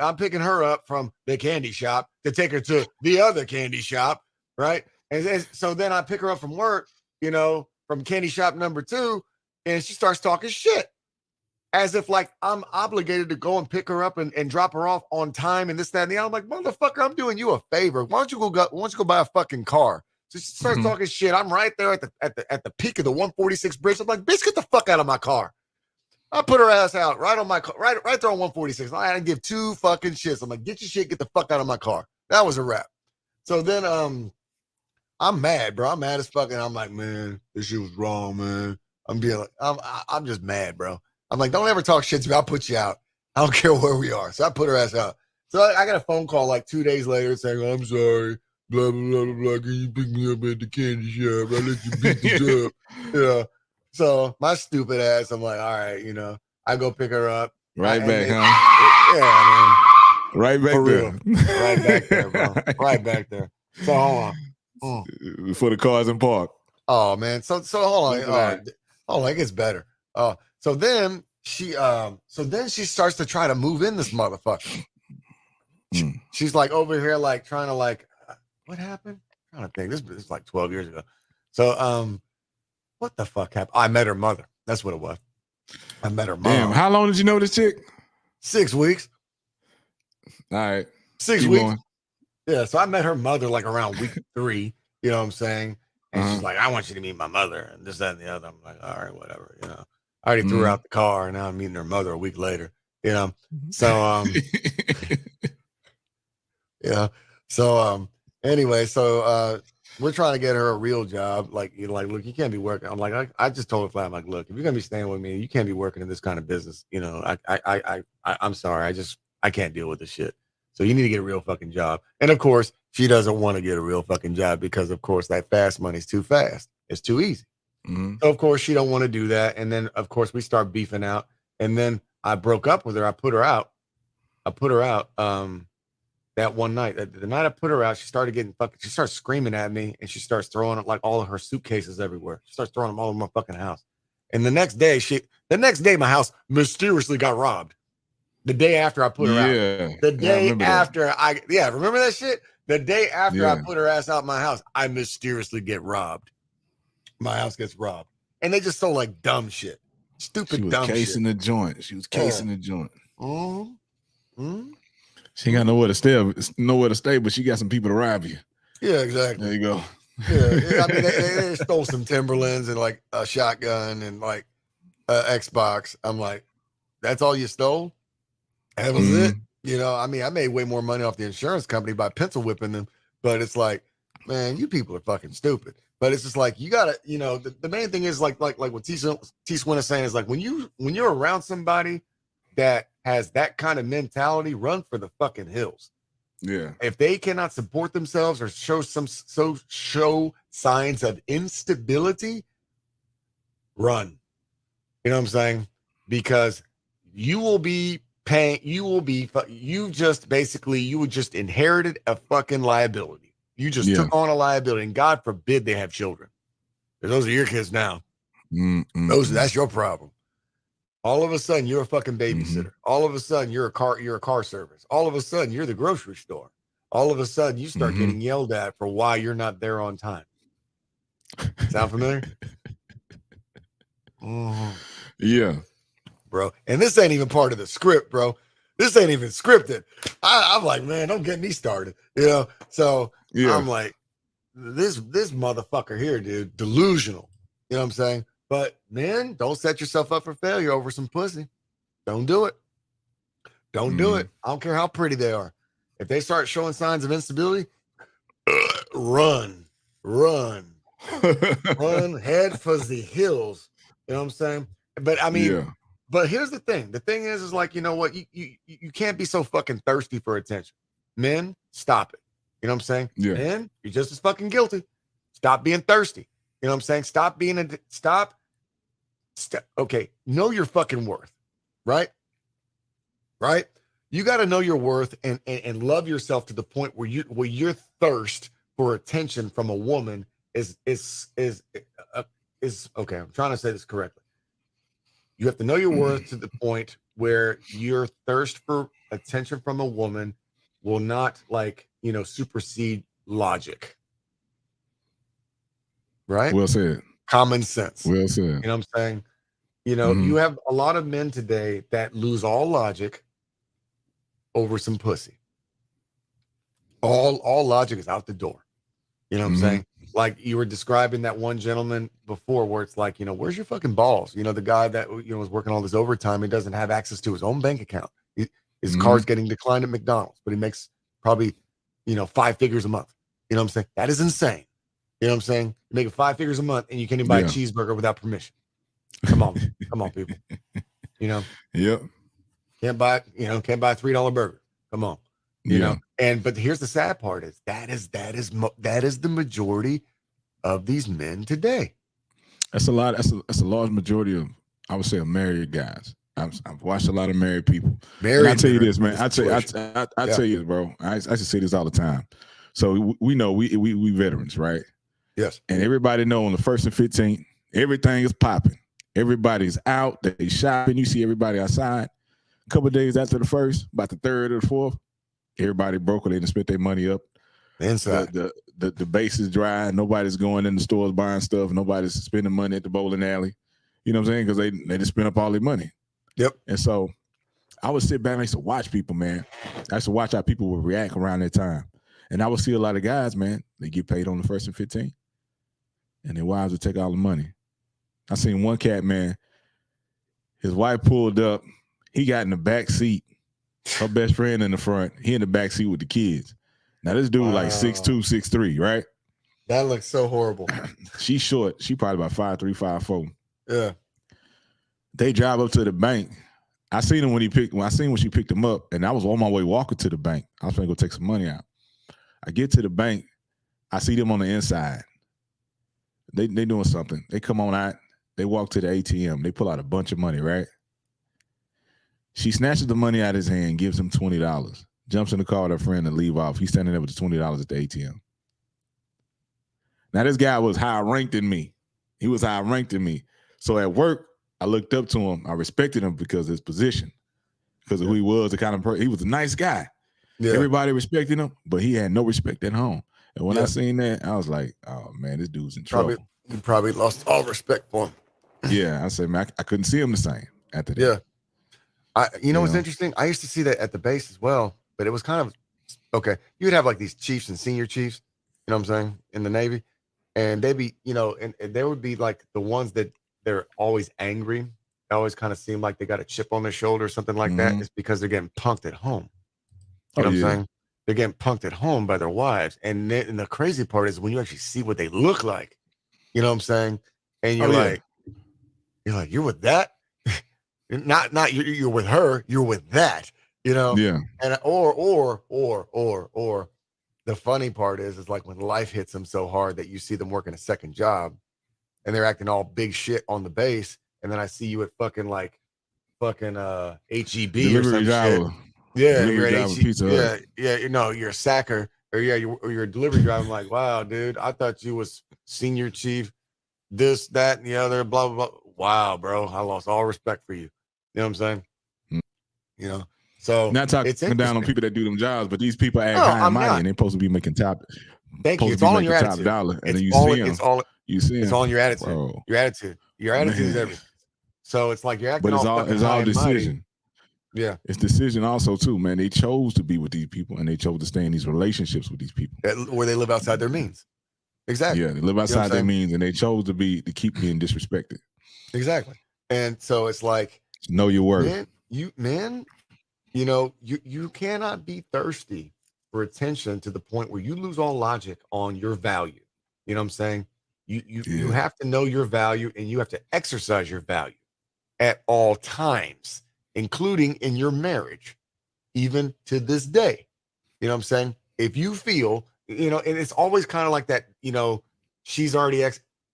I'm picking her up from the candy shop to take her to the other candy shop, right? And so then I pick her up from work, from candy shop number 2, and she starts talking shit. As if like I'm obligated to go and pick her up and drop her off on time and this, that, and the other. I'm like, motherfucker, I'm doing you a favor. Why don't you go buy a fucking car? So she starts talking shit. I'm right there at the peak of the 146 bridge. I'm like, bitch, get the fuck out of my car. I put her ass out right on my car, right there on 146. I didn't give 2 fucking shits. I'm like, get your shit, get the fuck out of my car. That was a wrap. So then I'm mad, bro. I'm mad as fuck. And I'm like, man, this shit was wrong, man. I'm just mad, bro. I'm like, don't ever talk shit to me. I'll put you out. I don't care where we are. So I put her ass out. So I got a phone call like 2 days later saying, I'm sorry, blah, blah, blah, blah. Can you pick me up at the candy shop? I'll let you beat this up. So my stupid ass, I'm like, all right, I go pick her up. Right back, huh? Yeah, man. Right back For there. Real. Right back there, bro. Right back there. So hold on. Before the cars in park. Oh, man. So hold on. It gets better. So then she starts to try to move in this motherfucker. She's like over here, like trying to what happened? I'm trying to think. This is like 12 years ago. So what the fuck happened? I met her mother. That's what it was. I met her mom. Damn, how long did you know this chick? 6 weeks. All right. 6 weeks. Going. Yeah. So I met her mother like around week 3. You know what I'm saying? And she's like, I want you to meet my mother and this, that, and the other. I'm like, all right, whatever, I already threw her out the car, and now I'm meeting her mother a week later, So, So anyway, we're trying to get her a real job. Like, look, you can't be working. I'm like, I just told her flat, I'm like, look, if you're gonna be staying with me, you can't be working in this kind of business. You know, I'm sorry, I can't deal with this shit. So you need to get a real fucking job. And of course, she doesn't want to get a real fucking job because, of course, that fast money's too fast. It's too easy. Mm-hmm. So of course, she don't want to do that. And then, of course, we start beefing out. And then I broke up with her. I put her out. That one night, the night I put her out, she started getting fucking. She starts screaming at me, and she starts throwing like all of her suitcases everywhere. She starts throwing them all over my fucking house. And the next day, my house mysteriously got robbed. The day after I put her out. The day after remember that shit? The day after I put her ass out my house, I mysteriously get robbed. My house gets robbed, and they just stole like dumb shit, stupid dumb shit. Casing the joint. She was casing the joint. Mm-hmm. She ain't got nowhere to stay, but she got some people to rob you. Yeah, exactly. There you go. Yeah, I mean, they stole some Timberlands and like a shotgun and like Xbox. I'm like, that's all you stole? That was it? You know, I mean, I made way more money off the insurance company by pencil whipping them, but it's like, man, you people are fucking stupid. But it's just like, you gotta, you know, the main thing is like what T Swin is saying is like, when you're around somebody that has that kind of mentality, run for the fucking hills. Yeah. If they cannot support themselves or show signs of instability, run. You know what I'm saying? Because you will be paying, you just inherited a fucking liability. You just took on a liability, and God forbid they have children. Those are your kids now. That's your problem. All of a sudden, you're a fucking babysitter. All of a sudden, you're a car service. All of a sudden, you're the grocery store. All of a sudden, you start getting yelled at for why you're not there on time. Sound familiar? Yeah. Bro. And this ain't even part of the script, bro. This ain't even scripted. I'm like, man, don't get me started. You know? So I'm like, this motherfucker here, dude, delusional. You know what I'm saying? But man, don't set yourself up for failure over some pussy. Don't do it. Don't do it. I don't care how pretty they are. If they start showing signs of instability, run head for the hills. You know what I'm saying? But I mean, but here's the thing. The thing is like, you know what? You can't be so fucking thirsty for attention. Men, stop it. You know what I'm saying? Yeah. Men, you're just as fucking guilty. Stop being thirsty. You know what I'm saying? Stop being okay. Know your fucking worth, right? Right? You got to know your worth and love yourself to the point where your thirst for attention from a woman is okay. I'm trying to say this correctly. You have to know your worth to the point where your thirst for attention from a woman will not supersede logic. Right? Well said. Common sense. Well said. You know what I'm saying? You know, you have a lot of men today that lose all logic over some pussy. All logic is out the door. You know what I'm saying? Like you were describing that one gentleman before where it's like, you know, where's your fucking balls? You know, the guy that, you know, was working all this overtime, he doesn't have access to his own bank account. His car's getting declined at McDonald's, but he makes probably, 5 figures a month. You know what I'm saying? That is insane. You know what I'm saying? You're making 5 figures a month and you can't even buy a cheeseburger without permission. Come on, people. You know? Yep. Can't buy a $3 burger. Come on. You know? But here's the sad part is that is the majority of these men today. That's a lot. That's a large majority of, I would say, of married guys. I've watched a lot of married people. I tell you this, man. I tell you this, bro. I just say this all the time. So we know we veterans, right? Yes. And everybody know on the 1st and 15th, everything is popping. Everybody's out. They shopping. You see everybody outside. A couple of days after the 1st, about the 3rd or the 4th, everybody broke or they done spent their money up. Inside. The base is dry. Nobody's going in the stores buying stuff. Nobody's spending money at the bowling alley. You know what I'm saying? Because they just spent up all their money. Yep. And so I would sit back and I used to watch people, man. I used to watch how people would react around that time. And I would see a lot of guys, man, they get paid on the 1st and 15th. And their wives would take all the money. I seen one cat, man, his wife pulled up. He got in the back seat. Her best friend in the front. He in the back seat with the kids. Now this dude like Wow. 6'2", 6'3", right? That looks so horrible. She's short. She probably about 5'3", 5'4". Yeah. They drive up to the bank. I seen him I seen when she picked him up, and I was on my way walking to the bank. I was gonna go take some money out. I get to the bank. I see them on the inside. They doing something. They come on out. They walk to the ATM. They pull out a bunch of money, right? She snatches the money out of his hand, gives him $20, jumps in the car with her friend and leave off. He's standing there with the $20 at the ATM. Now, this guy was higher ranked than me. He was higher ranked than me. So at work, I looked up to him. I respected him because of his position, because of who he was, the kind of person. He was a nice guy. Yeah. Everybody respected him, but he had no respect at home. And when I seen that, I was like, oh, man, this dude's in trouble. You probably lost all respect for him. Yeah, I said, man, I couldn't see him the same after that. Yeah. You know what's interesting? I used to see that at the base as well, but it was kind of, okay, you'd have like these chiefs and senior chiefs, you know what I'm saying, in the Navy, and they'd be, you know, and they would be like the ones that they're always angry. They always kind of seem like they got a chip on their shoulder or something like that. It's because they're getting punked at home. You know what I'm saying? They're getting punked at home by their wives. And the crazy part is when you actually see what they look like, you know what I'm saying? And you're you're with that? not you're with her, you're with that, you know? Yeah. And or the funny part is like when life hits them so hard that you see them working a second job and they're acting all big shit on the base. And then I see you at fucking HEB or some shit. Yeah, you're at HEB. Yeah, you know, you're a sacker, or you're a delivery driver. I'm like, wow, dude, I thought you was senior chief, this, that, and the other, blah, blah, blah. Wow, bro, I lost all respect for you. You know what I'm saying? You know, so not talking down on people that do them jobs, but these people act high and mighty, and they're supposed to be making top. Thank you. It's all in your attitude. $1, and then it's all in your attitude. Bro. Your attitude is everything. So it's like you're acting, but it's all decision. Yeah, it's decision also too, man. They chose to be with these people, and they chose to stay in these relationships with these people where they live outside their means. Exactly. Yeah, they live outside their means, and they chose to keep being disrespected. Exactly. And so it's like, know your worth. You know, you cannot be thirsty for attention to the point where you lose all logic on your value. You know what I'm saying? You have to know your value, and you have to exercise your value at all times, including in your marriage, even to this day. You know what I'm saying? If you feel, you know, and it's always kind of like that, you know, she's already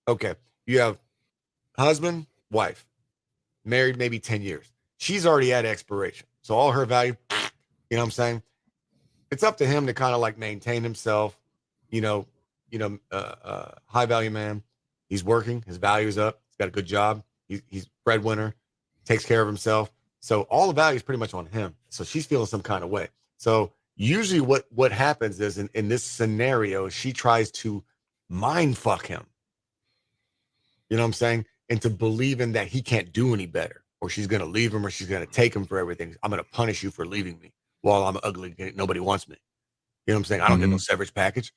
okay, you have husband, wife, married maybe 10 years. She's already at expiration. So all her value, you know what I'm saying? It's up to him to kind of like maintain himself, high value man. He's working, his value's up, he's got a good job, he's breadwinner, takes care of himself. So all the value is pretty much on him. So she's feeling some kind of way. So usually what happens is in this scenario, she tries to mind fuck him. You know what I'm saying? Into believing that he can't do any better, or she's going to leave him, or she's going to take him for everything. I'm going to punish you for leaving me while I'm ugly. Nobody wants me. You know what I'm saying? I don't get no severance package.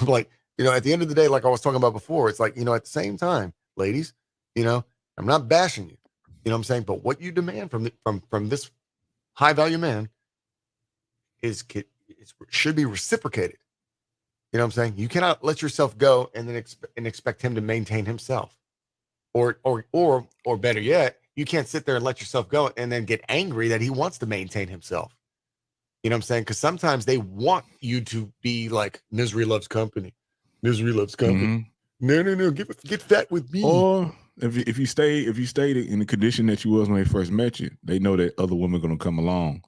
I'm like, you know, at the end of the day, like I was talking about before, it's like, you know, at the same time, ladies, you know, I'm not bashing you. You know what I'm saying? But what you demand from this high value man should be reciprocated. You know what I'm saying? You cannot let yourself go and then expect him to maintain himself. Or better yet, you can't sit there and let yourself go and then get angry that he wants to maintain himself. You know what I'm saying? Because sometimes they want you to be like, misery loves company. Misery loves company. No, get fat with me. Or if you stayed in the condition that you was when they first met you, they know that other women are gonna come along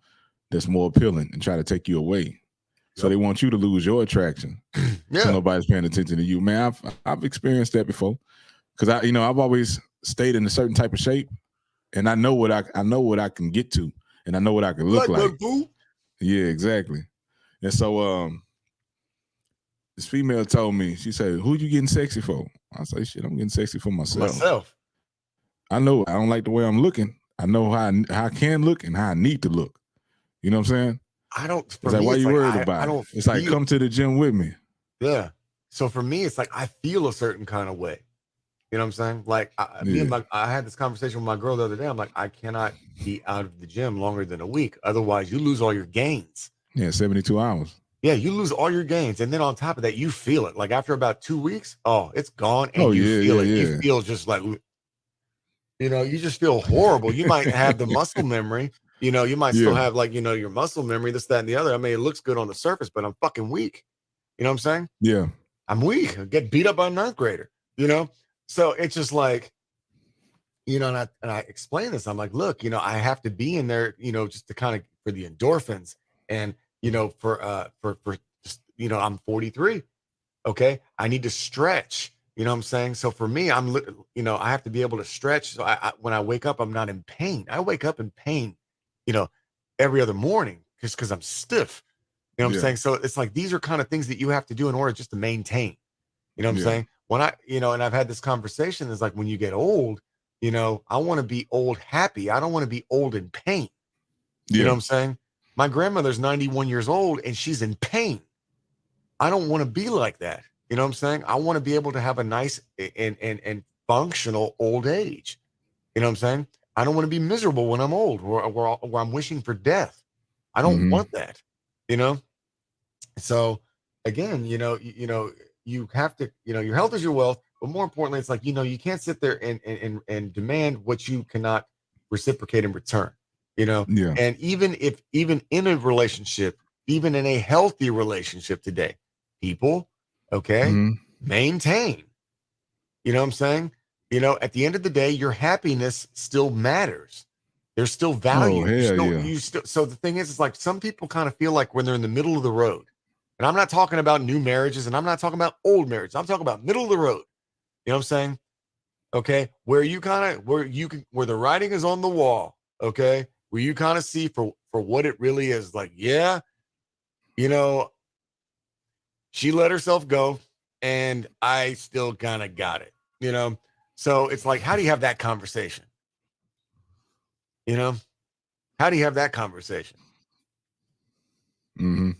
that's more appealing and try to take you away. So they want you to lose your attraction. So nobody's paying attention to you. Man, I've experienced that before. Because I've always stayed in a certain type of shape, and I know what I can get to, and I know what I can look like. Yeah, exactly. And so this female told me, she said, "Who you getting sexy for?" I say, "Shit, I'm getting sexy for myself. I know I don't like the way I'm looking. I know how I can look and how I need to look. You know what I'm saying? It's like, why you worried about it? It's like, come to the gym with me. Yeah. So for me, it's like I feel a certain kind of way. You know what I'm saying? Like I had this conversation with my girl the other day. I'm like, I cannot be out of the gym longer than a week. Otherwise, you lose all your gains. Yeah, 72 hours. Yeah, you lose all your gains. And then on top of that, you feel it. Like after about 2 weeks, oh, it's gone. And Oh you yeah, feel yeah, it. You yeah, feel just like, you just feel horrible. You might have the muscle memory. You might still yeah, have like, your muscle memory, this, that, and the other. I mean, it looks good on the surface, but I'm fucking weak. You know what I'm saying? yeah, I'm weak. I get beat up by a ninth grader, So it's just like, and I explain this. I'm like, look, I have to be in there, just to kind of for the endorphins and, for just, I'm 43. Okay. I need to stretch, you know what I'm saying? So for me, I have to be able to stretch. So when I wake up, I'm not in pain. I wake up in pain, you know, every other morning just because I'm stiff. You know what I'm yeah, saying? So it's like these are kind of things that you have to do in order just to maintain. You know what I'm yeah, saying? When and I've had this conversation, is like when you get old, I want to be old happy. I don't want to be old in pain. You know what yeah, I'm saying? My grandmother's 91 years old and she's in pain. I don't want to be like that. You know what I'm saying? I want to be able to have a nice and functional old age. You know what I'm saying? I don't want to be miserable when I'm old, where I'm wishing for death. I don't mm-hmm. want that. You know. So again, you have to, your health is your wealth, but more importantly, it's like, you can't sit there and demand what you cannot reciprocate in return, Yeah, and even in a relationship, even in a healthy relationship today, people, okay, mm-hmm. maintain, what I'm saying? At the end of the day, your happiness still matters. There's still Oh value. hell yeah, So the thing is, it's like some people kind of feel like when they're in the middle of the road, and I'm not talking about new marriages and I'm not talking about old marriages. I'm talking about middle of the road. You know what I'm saying? Okay. Where the writing is on the wall. Okay. Where you kind of see for what it really is like, yeah, you know, she let herself go and I still kind of got it, So it's like, how do you have that conversation? You know, how do you have that conversation? mm-hmm.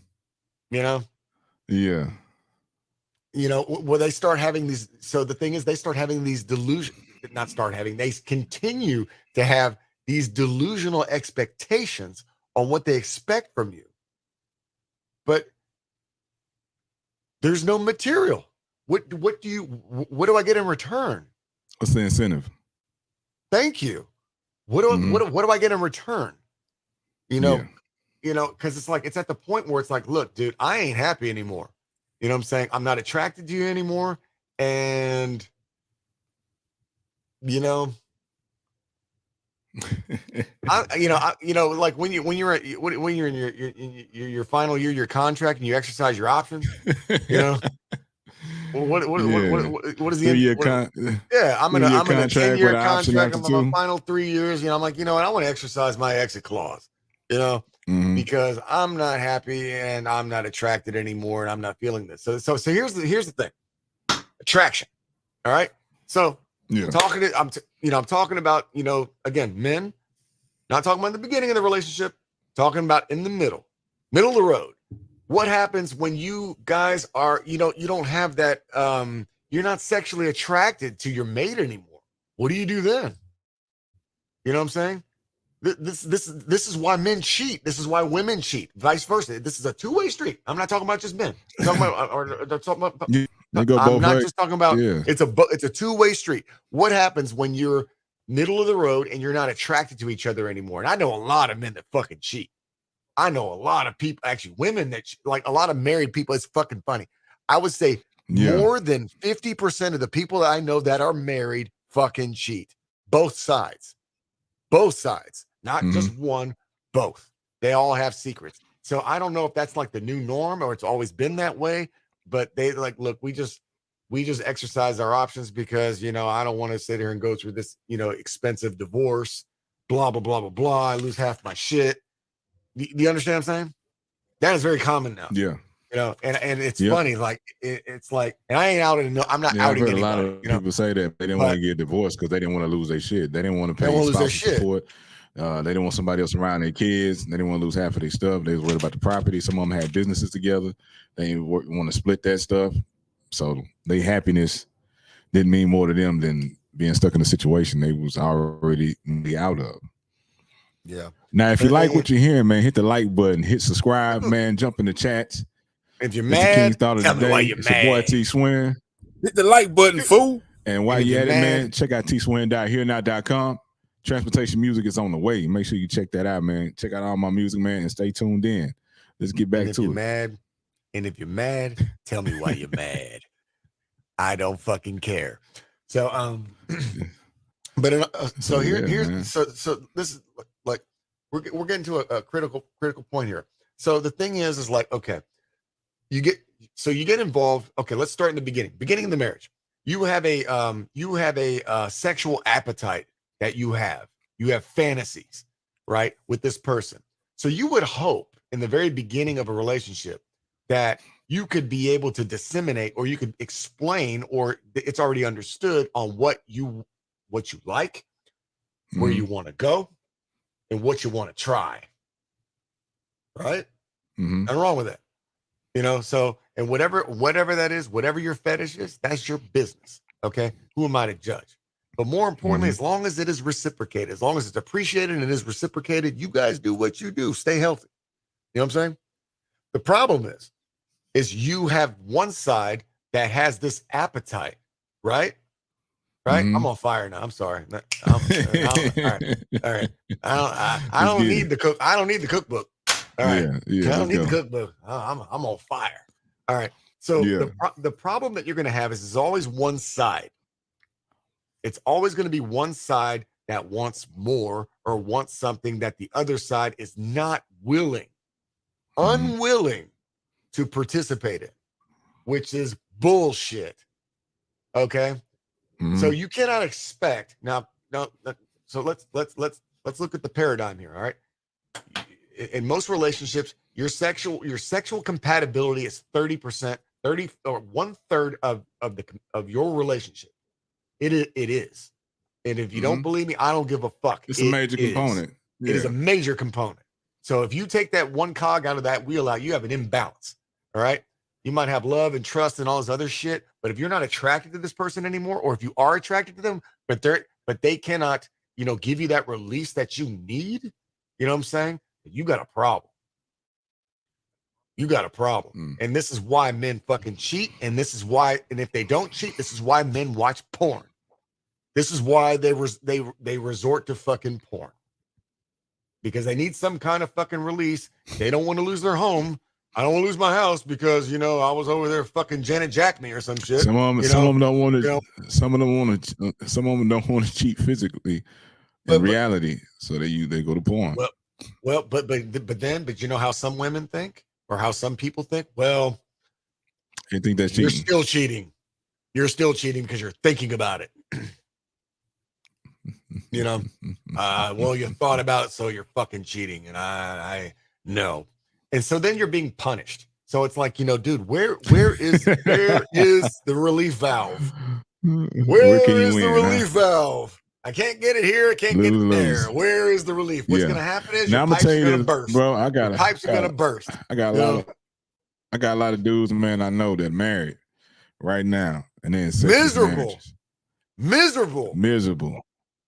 You know, Yeah, where they start having these. So the thing is, they start having these not start having, they continue to have these delusional expectations on what they expect from you. But there's no material. What do I get in return? what's the incentive? Thank you. What do I get in return? You Yeah, know, because it's like it's at the point where it's like, look, dude, I ain't happy anymore. You know what I'm saying? I'm not attracted to you anymore. And you know, like when you're in your final year, your contract, and you exercise your options, you know, yeah. what is the end? 3 year con Yeah, 3 year I'm in a contract 10-year with an option contract. after I'm in my 2. final 3 years. I'm like, I want to exercise my exit clause, you know, Mm-hmm. because I'm not happy and I'm not attracted anymore and I'm not feeling this. So here's the thing. Attraction. All right. So Yeah, I'm talking about, again, men, not talking about the beginning of the relationship, talking about in the middle of the road. What happens when you guys are, you don't have that, you're not sexually attracted to your mate anymore. What do you do then? You know what I'm saying? This is why men cheat. This is why women cheat. Vice versa. This is a two-way street. I'm not talking about just men. I'm talking about, or talking about. yeah. They go I'm both not ways. just talking about. Yeah, It's a two-way street. What happens when you're middle of the road and you're not attracted to each other anymore? And I know a lot of men that fucking cheat. I know a lot of people, actually women that like a lot of married people. It's fucking funny. I would say yeah. more than 50% of the people that I know that are married fucking cheat. Both sides. Both sides, not Mm-hmm. just one, both. They all have secrets. So I don't know if that's like the new norm or it's always been that way, but they like, look, we just exercise our options because, I don't want to sit here and go through this, expensive divorce, blah, blah, blah, blah, blah. I lose half my shit. Do you understand what I'm saying? That is very common now, Yeah, and it's yep. funny. Like it's like, and I ain't out and I'm not Yeah, I've outing heard a lot anybody, of people say that they didn't want but to get divorced because they didn't want to lose their shit. They didn't want to they pay won't lose their spousal shit. support. They didn't want somebody else around their kids. They didn't want to lose half of their stuff. They was worried about the property. Some of them had businesses together. They want to split that stuff. So their happiness didn't mean more to them than being stuck in a situation they was already out of. Yeah. Now, if you like what you're hearing, man, hit the like button, hit subscribe, man, jump in the chats. If you're It's the King's mad, Thought of tell the me why Day. you're It's your boy mad. T Swin. Hit the like button, fool. And while And if you you're at it, mad- man, check out tswin.hearnow.com. Transportation Music is on the way. Make sure you check that out, man. Check out all my music, man, and stay tuned in. Let's get back And if to you're it. mad, and if you're mad, tell me why you're mad. I don't fucking care. So but so yeah, here's man. so this is like we're getting to a critical point here. So the thing is like, okay, you get involved. Okay, let's start in the beginning of the marriage. You have a sexual appetite that you have fantasies, right, with this person. So you would hope in the very beginning of a relationship that you could be able to disseminate, or you could explain, or it's already understood on what you like, where you want to go, and what you want to try. Right? Nothing wrong with that. You know, so, and whatever that is, whatever your fetish is, that's your business. Okay. Who am I to judge? But more importantly, as long as it is reciprocated, as long as it's appreciated and is reciprocated, you guys do what you do. Stay healthy. You know what I'm saying? The problem is you have one side that has this appetite, right? Right? I'm on fire now. I'm sorry. All right. I don't need the cook. I don't need the cookbook. All right. Yeah, I don't need the cookbook. I'm on fire. All right. So the problem that you're going to have is always one side. It's always going to be one side that wants more or wants something that the other side is not unwilling to participate in, which is bullshit. Okay. So you cannot expect now. So let's look at the paradigm here. All right. In most relationships, your sexual compatibility is 30%, 30 or 1/3 of your relationship. It is. And if you don't believe me, I don't give a fuck. It's a major component. It is a major component. So if you take that one cog out of that wheel out, you have an imbalance. All right. You might have love and trust and all this other shit, but if you're not attracted to this person anymore, or if you are attracted to them, but they cannot, give you that release that you need, you know what I'm saying? You got a problem. You got a problem. And this is why men fucking cheat. And this is why, and if they don't cheat, this is why men watch porn. This is why they resort to fucking porn. Because they need some kind of fucking release. They don't want to lose their home. I don't want to lose my house because, I was over there fucking Janet Jack me or some shit. Some of them don't want to. Some of them don't want to cheat physically. In reality, so they go to porn. Well, but you know how some women think, or how some people think. Well, they think that's cheating. You're still cheating. You're still cheating because you're thinking about it. Well, you thought about it, so you're fucking cheating, and I know. And so then you're being punished. So it's like, dude, where is the relief valve? Where is the relief valve? I can't get it here. I can't get it there. Where is the relief? What's going to happen is your pipes are going to burst. Bro, pipes are going to burst. I got a lot of dudes, man, I know that married right now, and they're in miserable.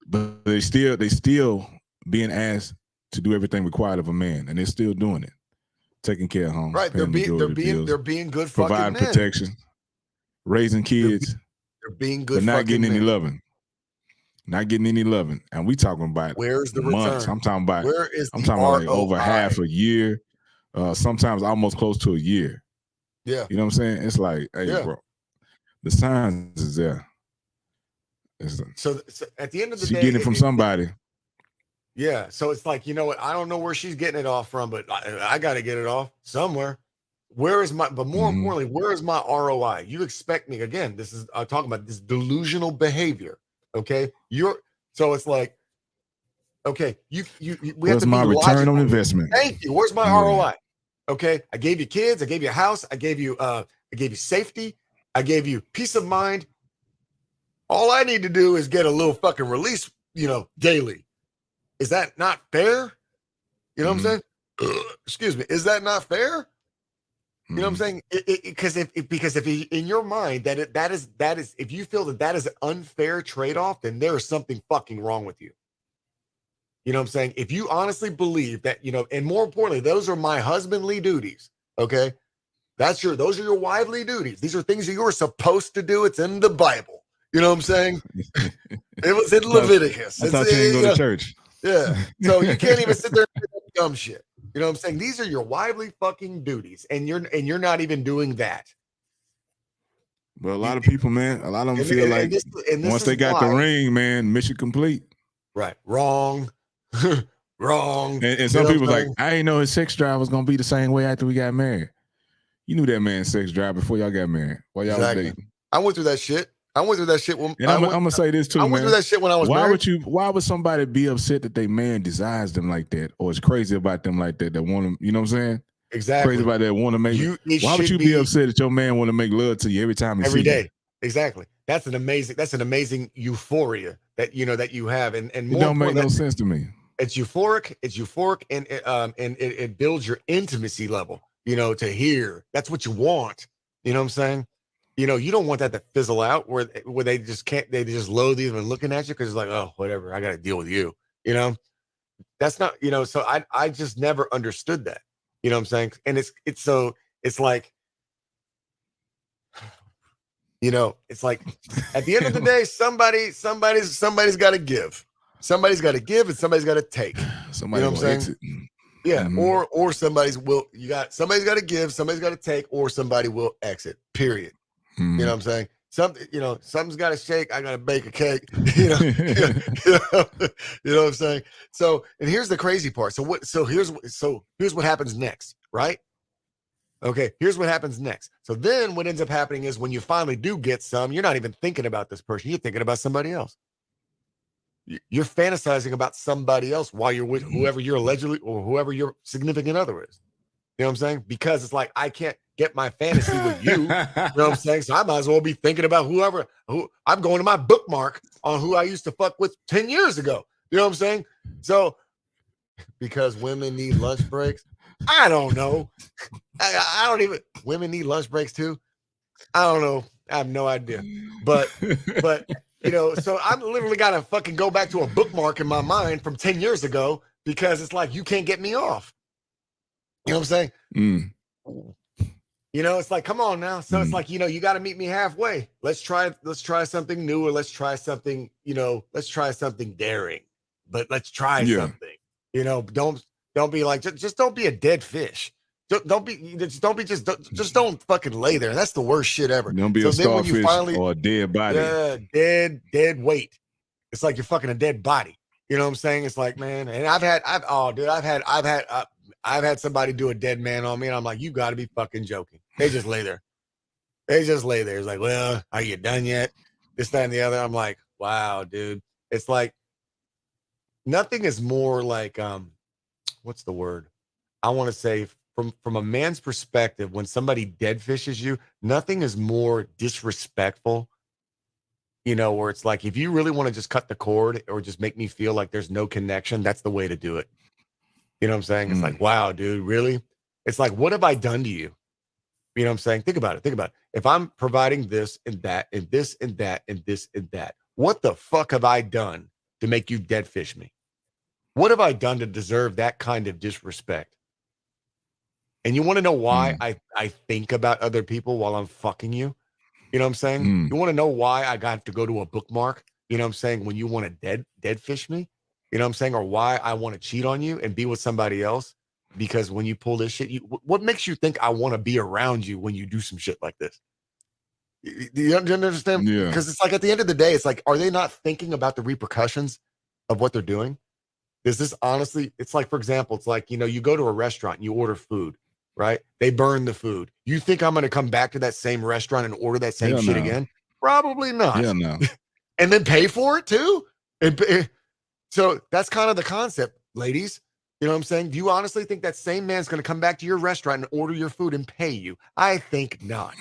But they still being asked to do everything required of a man, and they're still doing it. Taking care of home, right? They're being good, providing fucking protection, raising kids. They're being good, but not getting men. any loving. Not getting any loving, and we talking about where's the months. return? I'm talking about. Where is I'm talking about like over half a year, sometimes almost close to a year. Yeah, you know what I'm saying? It's like, hey, bro, the signs is there. So at the end of the day, she's getting it from somebody. Yeah, so it's like, I don't know where she's getting it off from, but I got to get it off somewhere. But more importantly, where is my ROI? You expect me, again, this is, I'm talking about this delusional behavior. Okay. So it's like, okay, we have to be my return logical. on investment? Thank you. Where's my ROI? Okay. I gave you kids. I gave you a house. I gave you safety. I gave you peace of mind. All I need to do is get a little fucking release, daily. Is that not fair? You know what I'm saying? Excuse me. Is that not fair? You know what I'm saying? Because if in your mind that is if you feel that is an unfair trade-off, then there is something fucking wrong with you. You know what I'm saying? If you honestly believe that, and more importantly, those are my husbandly duties. Okay. Those are your wifely duties. These are things that you're supposed to do. It's in the Bible. You know what I'm saying? It was in Leviticus. I thought you didn't go to church. Yeah. So you can't even sit there and do that dumb shit. You know what I'm saying? These are your wifely fucking duties, and you're not even doing that. But a lot of people, man, a lot of them feel like once they got the ring, man, mission complete. Right. Wrong. Wrong. And some people like, I didn't know his sex drive was gonna be the same way after we got married. You knew that man's sex drive before y'all got married. While y'all was dating. I went through that shit. When and I'm gonna say this too, man. I went through that shit when I was married. Why would somebody be upset that their man desires them like that, or is crazy about them like that want them? You know what I'm saying? Exactly. Crazy about that want to make. Why would you be upset that your man want to make love to you every time? Every day. Exactly. That's an amazing euphoria that you have, and it don't make no sense to me. It's euphoric. And it builds your intimacy level. To hear. That's what you want. You know what I'm saying? You don't want that to fizzle out where they just can't. They just loathe you and looking at you because it's like, oh, whatever. I got to deal with you. That's not. So I just never understood that. You know what I'm saying? And it's like. It's like at the end of the day, somebody's got to give. Somebody's got to give and somebody's got to take. Somebody will exit. Yeah, or somebody's got to give, somebody's got to take, or somebody will exit. Period. Mm-hmm. You know what I'm saying? Something's got to shake. I got to bake a cake. You know what I'm saying? So, and here's the crazy part. So here's what happens next, right? Okay, here's what happens next. So then what ends up happening is when you finally do get some, you're not even thinking about this person. You're thinking about somebody else. You're fantasizing about somebody else while you're with whoever you're allegedly or whoever your significant other is. You know what I'm saying? Because it's like, I can't get my fantasy with you. You know what I'm saying? So I might as well be thinking about who I'm going to my bookmark on who I used to fuck with 10 years ago. You know what I'm saying? So because women need lunch breaks. I don't know. I don't even. Women need lunch breaks too. I don't know. I have no idea. But so I'm literally gotta fucking go back to a bookmark in my mind from 10 years ago because it's like you can't get me off. You know what I'm saying? It's like, come on now. So it's like, you got to meet me halfway. Let's try something new, or let's try something. Let's try something daring. But let's try something. Don't be like, just don't be a dead fish. Don't fucking lay there. That's the worst shit ever. Don't be a starfish or a dead body. Yeah, dead weight. It's like you're fucking a dead body. You know what I'm saying? It's like, man, and I've had somebody do a dead man on me, and I'm like, you got to be fucking joking. They just lay there. It's like, well, are you done yet? This, that, and the other. I'm like, wow, dude. It's like nothing is more like what's the word? I want to say from a man's perspective, when somebody dead fishes you, nothing is more disrespectful, where it's like, if you really want to just cut the cord or just make me feel like there's no connection, that's the way to do it. You know what I'm saying? It's like, wow, dude, really? It's like, what have I done to you? You know what I'm saying? Think about it. If I'm providing this and that and this and that and this and that, what the fuck have I done to make you dead fish me? What have I done to deserve that kind of disrespect? And you want to know why I think about other people while I'm fucking you? You know what I'm saying? You want to know why I got to go to a bookmark? You know what I'm saying? When you want to dead fish me? You know what I'm saying? Or why I want to cheat on you and be with somebody else? Because when you pull this shit, what makes you think I want to be around you when you do some shit like this? Do you understand? Yeah. Because it's like, at the end of the day, it's like, are they not thinking about the repercussions of what they're doing? Is this honestly, it's like, for example, it's like, you go to a restaurant and you order food, right? They burn the food. You think I'm going to come back to that same restaurant and order that same shit again? Probably not. Yeah, no. And then pay for it too? So that's kind of the concept, ladies. You know what I'm saying? Do you honestly think that same man's going to come back to your restaurant and order your food and pay you? I think not.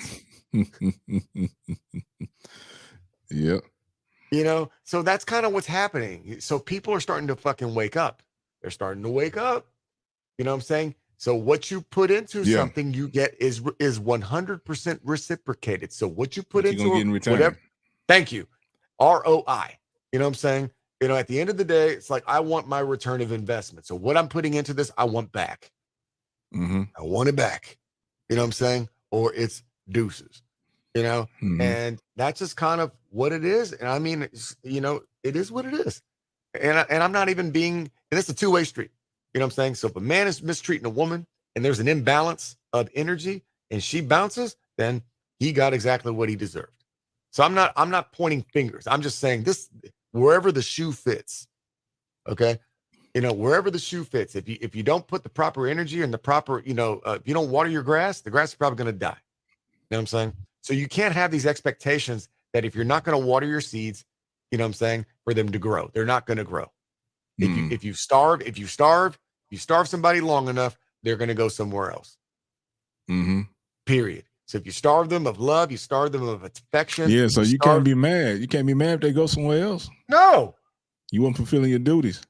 Yep. So that's kind of what's happening. So people are starting to fucking wake up. They're starting to wake up. You know what I'm saying? So what you put into something, you get is 100% reciprocated. So what you put into get in return. whatever. Thank you. ROI. You know what I'm saying? At the end of the day, it's like, I want my return of investment. So what I'm putting into this, I want back. Mm-hmm. I want it back. You know what I'm saying? or it's deuces, you know, and that's just kind of what it is. And I mean, it is what it is. And I'm not even being, and it's a two-way street. You know what I'm saying? So if a man is mistreating a woman and there's an imbalance of energy and she bounces, then he got exactly what he deserved. So I'm not pointing fingers. I'm just saying this, wherever the shoe fits. Okay. Wherever the shoe fits, if you don't put the proper energy and the proper, if you don't water your grass, the grass is probably going to die. You know what I'm saying? So you can't have these expectations that if you're not going to water your seeds, you know what I'm saying, for them to grow, they're not going to grow. If you starve somebody long enough, they're going to go somewhere else. Period. So if you starve them of love, you starve them of affection. Yeah, so you can't be mad. You can't be mad if they go somewhere else. No. You weren't fulfilling your duties.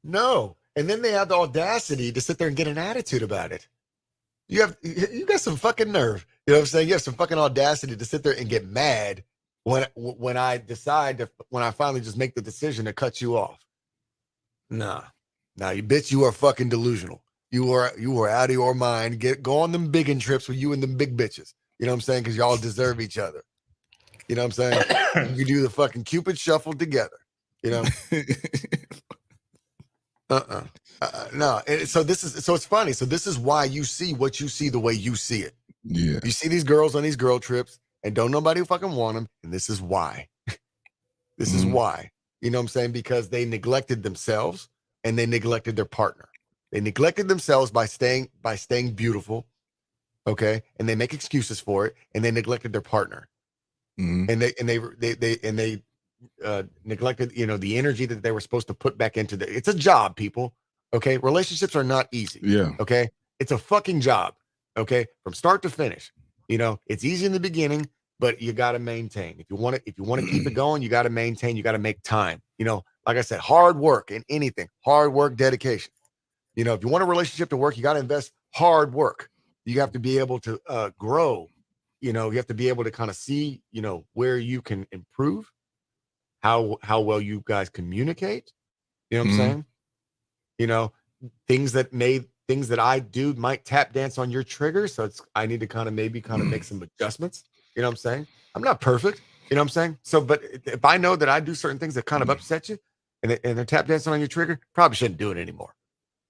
No. And then they have the audacity to sit there and get an attitude about it. You got some fucking nerve. You know what I'm saying? You have some fucking audacity to sit there and get mad when I finally just make the decision to cut you off. Nah, you bitch, you are fucking delusional. You are out of your mind. Go on them biggin trips with you and them big bitches. You know what I'm saying? Because y'all deserve each other. You know what I'm saying? You do the fucking Cupid shuffle together. You know? No. And so it's funny. So this is why you see what you see the way you see it. Yeah. You see these girls on these girl trips and don't nobody fucking want them. And this is why. This is why. You know what I'm saying? Because they neglected themselves and they neglected their partner. They neglected themselves by staying beautiful. Okay. And they make excuses for it. And they neglected their partner. And they neglected, the energy that they were supposed to put back into it's a job, people. Okay. Relationships are not easy. Yeah. Okay. It's a fucking job. Okay. From start to finish, it's easy in the beginning, but you got to maintain. If you want to keep it going, you got to maintain, you got to make time, like I said, hard work in anything, hard work, dedication. If you want a relationship to work, you got to invest hard work. You have to be able to grow. You have to be able to kind of see, where you can improve, how well you guys communicate. You know what I'm saying? Things that I do might tap dance on your trigger. So I need to maybe make some adjustments. You know what I'm saying? I'm not perfect. You know what I'm saying? So, but if I know that I do certain things that kind of upset you and they're tap dancing on your trigger, probably shouldn't do it anymore.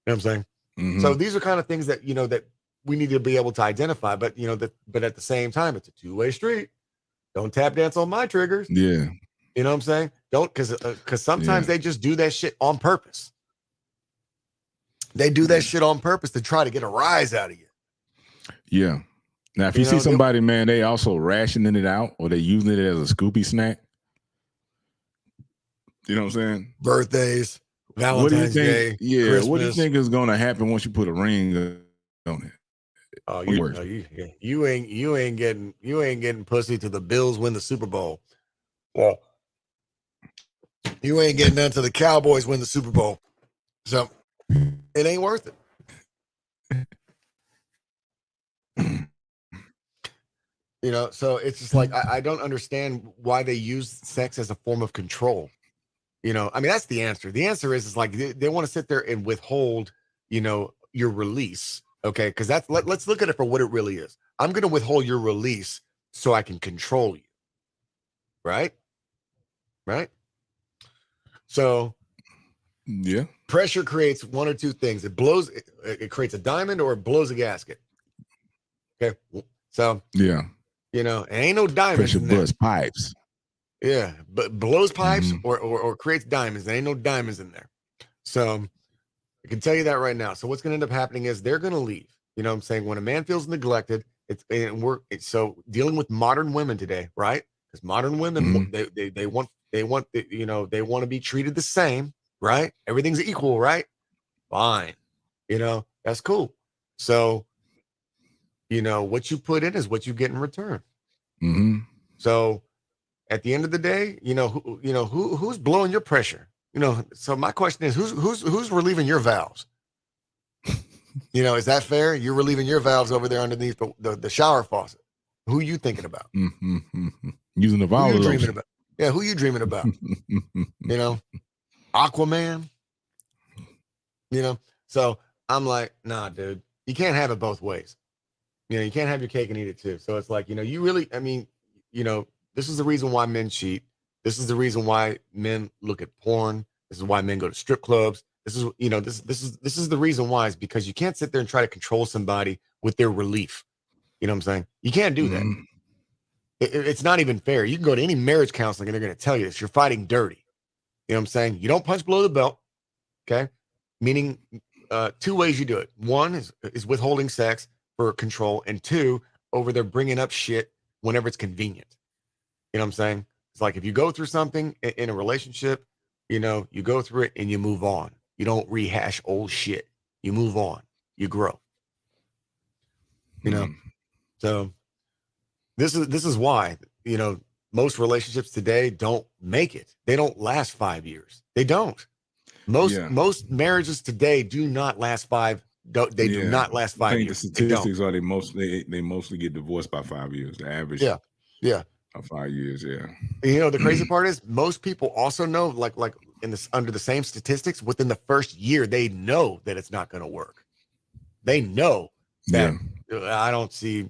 You know what I'm saying? So these are kind of things that, that we need to be able to identify, but but at the same time, it's a two-way street. Don't tap dance on my triggers. Yeah. You know what I'm saying? Don't, because sometimes they just do that shit on purpose. They do that shit on purpose to try to get a rise out of you. Yeah. Now, if you see somebody, man, they also rationing it out or they using it as a Scoopy snack. You know what I'm saying? Birthdays, Valentine's Day, Christmas. What do you think is going to happen once you put a ring on it? Oh, you ain't getting pussy till the Bills win the Super Bowl. Well, you ain't getting none till the Cowboys win the Super Bowl. So it ain't worth it. So it's just like I don't understand why they use sex as a form of control. I mean, that's the answer. The answer is like they want to sit there and withhold, your release. Okay, because let's look at it for what it really is. I'm going to withhold your release so I can control you. Right? So yeah, pressure creates one or two things. It creates a diamond or it blows a gasket. Okay, so yeah, ain't no diamonds. Pressure busts pipes. Yeah, but blows pipes or creates diamonds. There ain't no diamonds in there. So I can tell you that right now. So what's going to end up happening is they're going to leave. You know what I'm saying? When a man feels neglected, so dealing with modern women today, right? Because modern women, they want to be treated the same, right? Everything's equal, right? Fine. That's cool. So, what you put in is what you get in return. So at the end of the day, who's blowing your pressure? So my question is, who's relieving your valves? Is that fair? You're relieving your valves over there underneath the shower faucet. Who are you thinking about? Using the valve. Who you dreaming about? Yeah, who you dreaming about? Aquaman. So I'm like, nah, dude, you can't have it both ways. You can't have your cake and eat it too. So it's like, you really, I mean, this is the reason why men cheat. This is the reason why men look at porn. This is why men go to strip clubs. This is, this is the reason why, is because you can't sit there and try to control somebody with their relief. You know what I'm saying? You can't do that. Mhm. It's not even fair. You can go to any marriage counseling and they're going to tell you this. You're fighting dirty. You know what I'm saying? You don't punch below the belt. Okay. Meaning, two ways you do it. One is withholding sex for control, and two, over there bringing up shit whenever it's convenient. You know what I'm saying? It's like if you go through something in a relationship, you go through it and you move on. You don't rehash old shit. You move on. You grow. So this is why, most relationships today don't make it. They don't last 5 years. They don't. Most marriages today do not last They do not last 5 years. The statistics are they mostly get divorced by 5 years. The average. Yeah. Of 5 years. Yeah. The crazy part is most people also know, like under the same statistics, within the first year, they know that it's not going to work. They know that I don't see,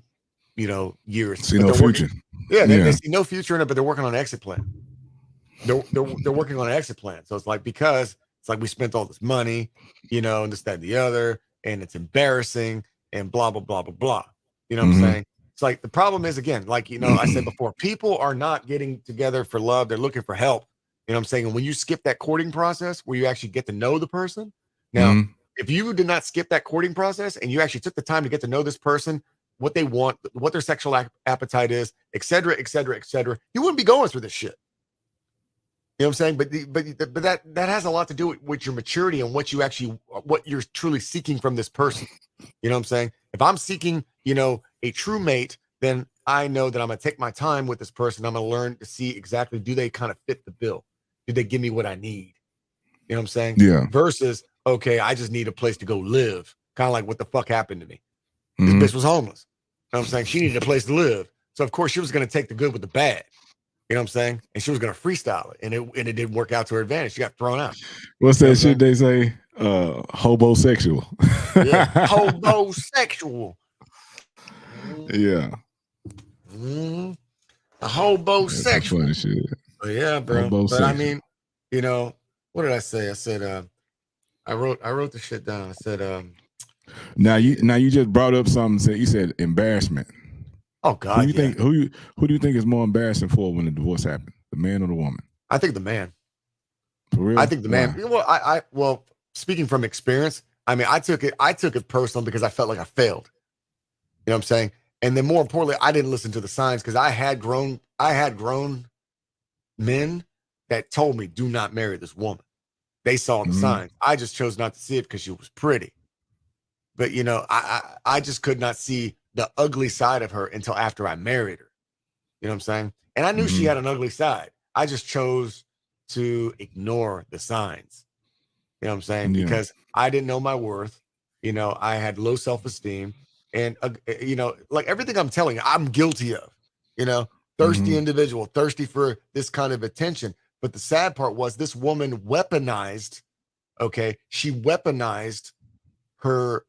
years. See no future. They see no future in it, but they're working on an exit plan. They're working on an exit plan. So it's like, because it's like we spent all this money, and this, that, and the other, and it's embarrassing and blah, blah, blah, blah, blah. You know what I'm saying? It's like the problem is, again, like, I said before, people are not getting together for love. They're looking for help. You know what I'm saying? And when you skip that courting process where you actually get to know the person. Now, if you did not skip that courting process and you actually took the time to get to know this person, what they want, what their sexual appetite is, et cetera, et cetera, et cetera, you wouldn't be going through this shit. You know what I'm saying? But that has a lot to do with your maturity and what you're truly seeking from this person. You know what I'm saying? If I'm seeking, a true mate, then I know that I'm going to take my time with this person. I'm going to learn to see exactly, do they kind of fit the bill? Do they give me what I need? You know what I'm saying? Yeah. Versus, okay, I just need a place to go live. Kind of like what the fuck happened to me. This bitch was homeless. You know what I'm saying? She needed a place to live. So of course she was going to take the good with the bad. You know what I'm saying? And she was going to freestyle it. And it didn't work out to her advantage. She got thrown out. What's that shit they say? Hobosexual. Yeah. Hobosexual. Yeah. A hobosexual. Shit. Yeah, bro. But I mean, what did I say? I said, I wrote the shit down. I said, now you just brought up something. You said embarrassment. Oh God! Who do you think is more embarrassing for when the divorce happened, the man or the woman? I think the man. For real? I think the man. Well, speaking from experience, I mean, I took it personal because I felt like I failed. You know what I'm saying? And then more importantly, I didn't listen to the signs because I had grown men that told me, do not marry this woman. They saw the signs. I just chose not to see it because she was pretty. But I just could not see the ugly side of her until after I married her. You know what I'm saying? And I knew she had an ugly side. I just chose to ignore the signs. You know what I'm saying? Yeah. Because I didn't know my worth. I had low self-esteem. And, like everything I'm telling you, I'm guilty of, thirsty individual, thirsty for this kind of attention. But the sad part was this woman weaponized, she weaponized her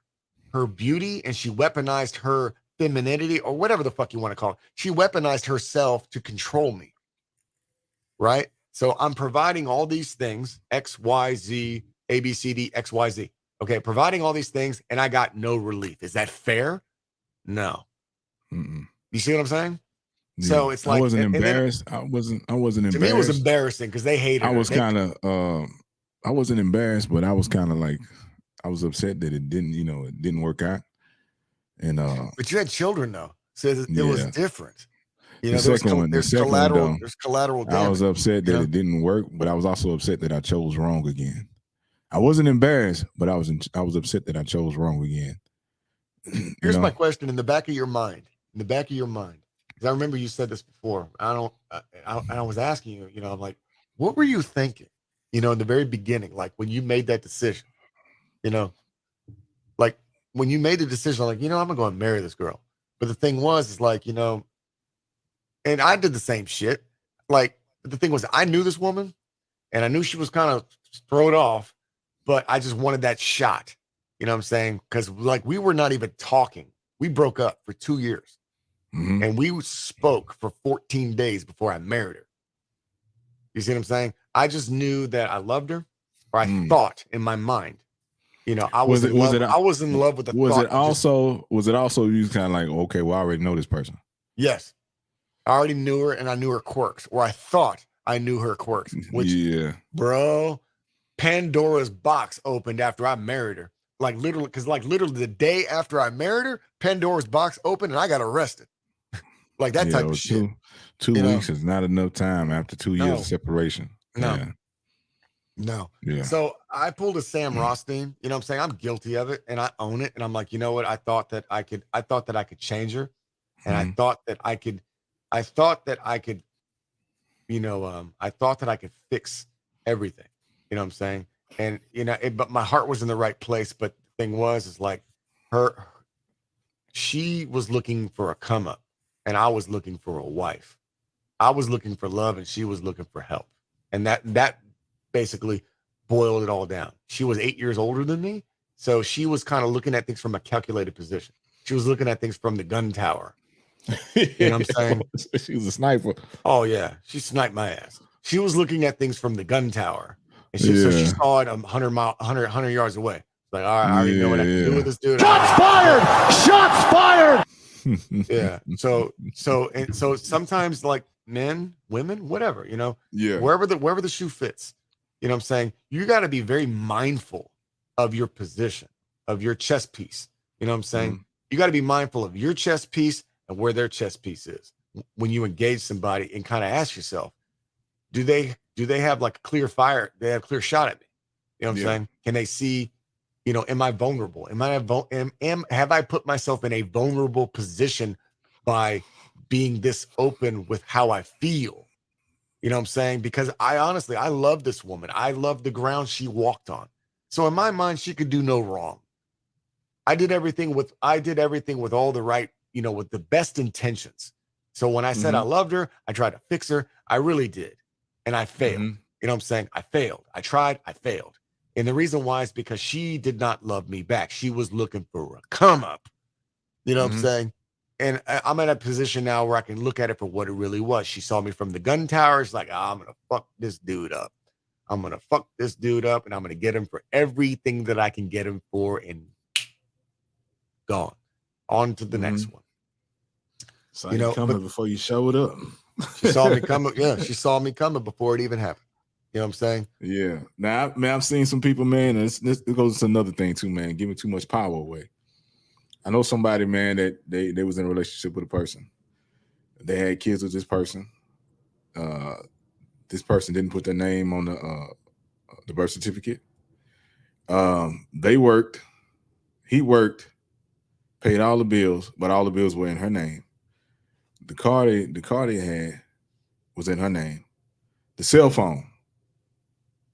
beauty, and she weaponized her femininity, or whatever the fuck you want to call it. She weaponized herself to control me. Right? So I'm providing all these things, X, Y, Z, A, B, C, D, X, Y, Z. Okay, providing all these things, and I got no relief. Is that fair? No. You see what I'm saying? Yeah. So it's like I wasn't embarrassed. I wasn't embarrassed. To me, it was embarrassing because they hated her. I was kind of I wasn't embarrassed, but I was kind of like, I was upset that it didn't work out. And but you had children though, so it was different. There's collateral damage. I was upset that it didn't work, but I was also upset that I chose wrong again. I wasn't embarrassed, but I was upset that I chose wrong again. Here's my question in the back of your mind. Because I remember you said this before. I was asking you, I'm like, what were you thinking? In the very beginning, like when you made that decision, like when you made the decision, like, I'm gonna go and marry this girl. But the thing was, like, and I did the same shit. Like, the thing was, I knew this woman and I knew she was kind of throwed off, but I just wanted that shot. You know what I'm saying? Because like we were not even talking We broke up for 2 years. Mhm. And we spoke for 14 days before I married her. You see what I'm saying? I just knew that I loved her, or I thought in my mind. You know, I was in love. I was in love with the was thought. Was it also you kind of like, okay, well, I already know this person? Yes. I already knew her, and I knew her quirks, or I thought I knew her quirks. Which, bro, Pandora's box opened after I married her. Like literally the day after I married her, Pandora's box opened and I got arrested. Like that type of shit. Two weeks is not enough time after 2 years of separation. No. Yeah. So I pulled a Sam Rothstein. You know what I'm saying? I'm guilty of it and I own it. And I'm like, you know what? I thought that I could change her. And I thought that I could, I thought that I could fix everything. You know what I'm saying? And, but my heart was in the right place. But the thing is like she was looking for a come up and I was looking for a wife. I was looking for love and she was looking for help. And that basically boiled it all down. She was 8 years older than me. So she was kind of looking at things from a calculated position. She was looking at things from the gun tower. You know what I'm saying? She was a sniper. Oh, yeah. She sniped my ass. She was looking at things from the gun tower. And so she saw it 100 yards away. Like, all right, I already know what I can do with this dude. Shots fired! Shots fired! Yeah. So sometimes like men, women, whatever, wherever the shoe fits, you know what I'm saying? You got to be very mindful of your position, of your chess piece. You know what I'm saying? You got to be mindful of your chess piece and where their chess piece is when you engage somebody and kind of ask yourself, do they have like a clear fire? They have a clear shot at me. You know what I'm saying? Can they see, am I vulnerable? Have I put myself in a vulnerable position by being this open with how I feel? You know what I'm saying? Because I love this woman. I love the ground she walked on. So in my mind, she could do no wrong. I did everything with all the right, with the best intentions. So when I said I loved her, I tried to fix her. I really did. And I failed. You know what I'm saying? I failed. I tried. I failed. And the reason why is because she did not love me back. She was looking for a come up. You know what I'm saying? And I'm in a position now where I can look at it for what it really was. She saw me from the gun tower. She's like, I'm going to fuck this dude up. I'm going to fuck this dude up and I'm going to get him for everything that I can get him for and gone. On to the next one. So coming before you showed up. She saw me coming. Yeah, she saw me coming before it even happened. You know what I'm saying? Yeah. Now, man, I've seen some people, man, and it goes to another thing too, man, giving too much power away. I know somebody, man, that they was in a relationship with a person. They had kids with this person. This person didn't put their name on the birth certificate. They worked. He worked, paid all the bills, but all the bills were in her name. The car they had was in her name. The cell phone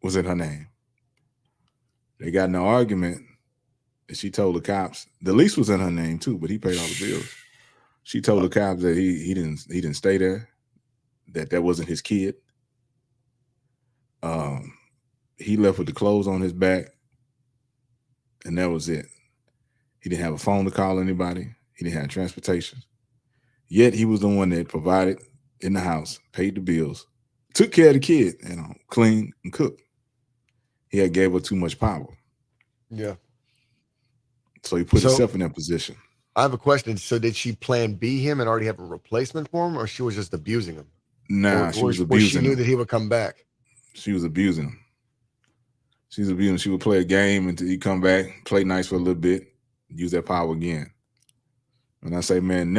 was in her name. They got in an argument, and she told the cops the lease was in her name too, but he paid all the bills. She told the cops that he didn't stay there, that wasn't his kid. He left with the clothes on his back, and that was it. He didn't have a phone to call anybody. He didn't have transportation. Yet he was the one that provided in the house, paid the bills, took care of the kid, cleaned and cooked. He had gave her too much power. Yeah. So he put himself in that position. I have a question. So did she plan B him and already have a replacement for him, or she was just abusing him? Nah, she was abusing him. She knew that he would come back. She was abusing him. She was abusing him. She would play a game until he come back, play nice for a little bit, use that power again. And I say, man,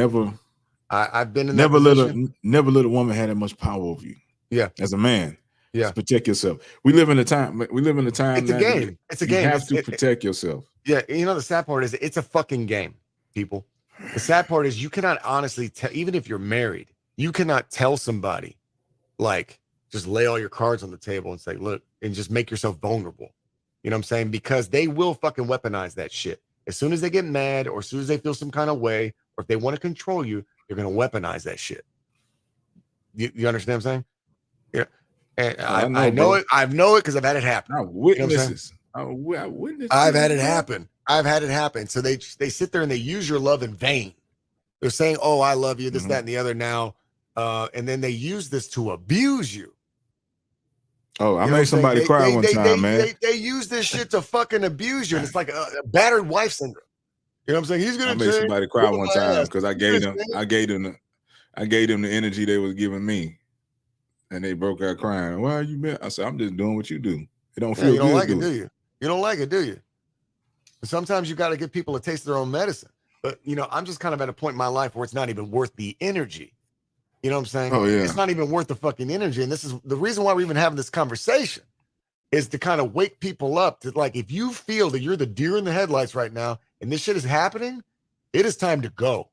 I've been in that position. Never let a woman have that much power over you. Yeah. As a man. Yeah. Just protect yourself. We live in a time. It's a game. It's a game. You have to protect yourself. Yeah. The sad part is it's a fucking game, people. The sad part is you cannot honestly tell, even if you're married, you cannot tell somebody, like, just lay all your cards on the table and say, look, and just make yourself vulnerable. You know what I'm saying? Because they will fucking weaponize that shit. As soon as they get mad or as soon as they feel some kind of way, or if they want to control you, they're going to weaponize that shit. You understand what I'm saying? Yeah. And I know it. I know it because I've had it happen. I witness this. I witnessed. I've had it happen. I've had it happen. So they sit there and they use your love in vain. They're saying, "Oh, I love you," this, that, and the other. Now, and then they use this to abuse you. Oh, I made somebody cry one time, man. They use this shit to fucking abuse you, and it's like a battered wife syndrome. You know what I'm saying? He's gonna. I made somebody cry one time because I gave them the energy they was giving me, and they broke out crying. Why are you been? I said, I'm just doing what you do. It don't feel you don't good, like it, do you? You don't like it, do you? Sometimes you got to give people a taste of their own medicine. But I'm just kind of at a point in my life where it's not even worth the energy. You know what I'm saying? Oh, yeah. It's not even worth the fucking energy. And this is the reason why we're even having this conversation, is to kind of wake people up to, like, if you feel that you're the deer in the headlights right now and this shit is happening, it is time to go.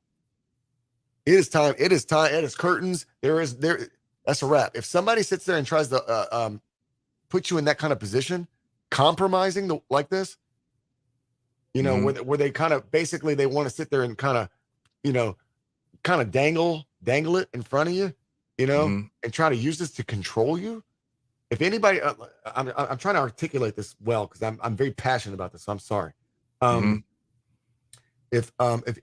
It is time. It is time. It is curtains. That's a wrap. If somebody sits there and tries to put you in that kind of position, compromising like this, where they kind of basically they want to sit there and kind of dangle it in front of you, and try to use this to control you. If anybody, I'm trying to articulate this well because I'm very passionate about this. So I'm sorry. If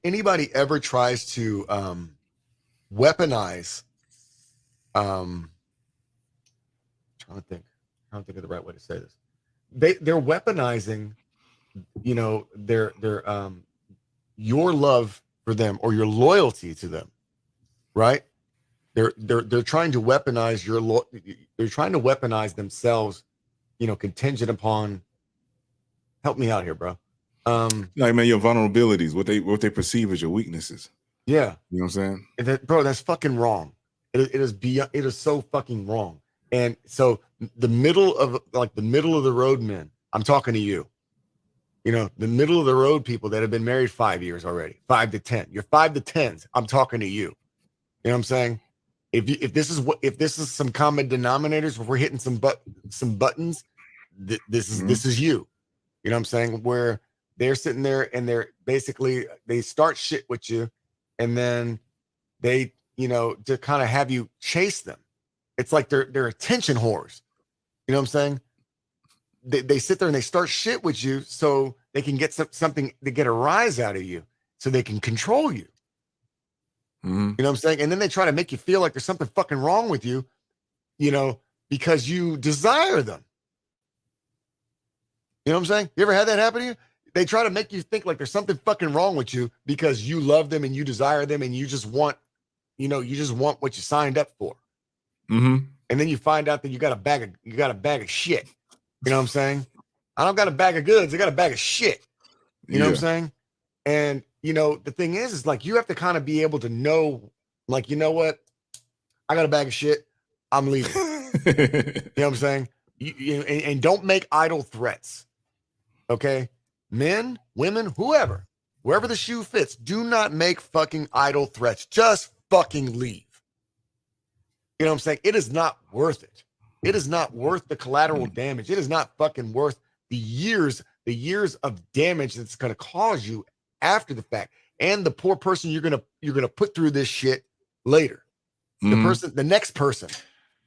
anybody ever tries to weaponize, trying to think of the right way to say this. They're weaponizing, their your love for them or your loyalty to them, right? They're trying to weaponize they're trying to weaponize themselves, contingent upon. Help me out here, bro. Like, man, your vulnerabilities, what they perceive as your weaknesses. Yeah, you know what I'm saying, bro. That's fucking wrong. It is so fucking wrong. And so the middle of the road men, I'm talking to you. The middle of the road people that have been married 5 years already, 5 to 10. You're 5 to 10s. I'm talking to you. You know what I'm saying? If this is some common denominators, if we're hitting some buttons, this is you. You know what I'm saying? Where they're sitting there and they start shit with you, and then they to kind of have you chase them. It's like they're attention whores. You know what I'm saying? They sit there and they start shit with you so they can get something to get a rise out of you, so they can control you. You know what I'm saying? And then they try to make you feel like there's something fucking wrong with you, because you desire them. You know what I'm saying? You ever had that happen to you? They try to make you think like there's something fucking wrong with you because you love them and you desire them and you just want, what you signed up for. And then you find out that you got a bag of shit. You know what I'm saying? I don't got a bag of goods. I got a bag of shit. You know what I'm saying? And, the thing is like, you have to kind of be able to know, like, you know what? I got a bag of shit. I'm leaving. You know what I'm saying? And don't make idle threats. Okay? Men, women, wherever the shoe fits, do not make fucking idle threats. Just fucking leave. You know what I'm saying? It is not worth it. It is not worth the collateral damage. It is not fucking worth the years of damage that's going to cause you after the fact, and the poor person you're gonna put through this shit later. The next person,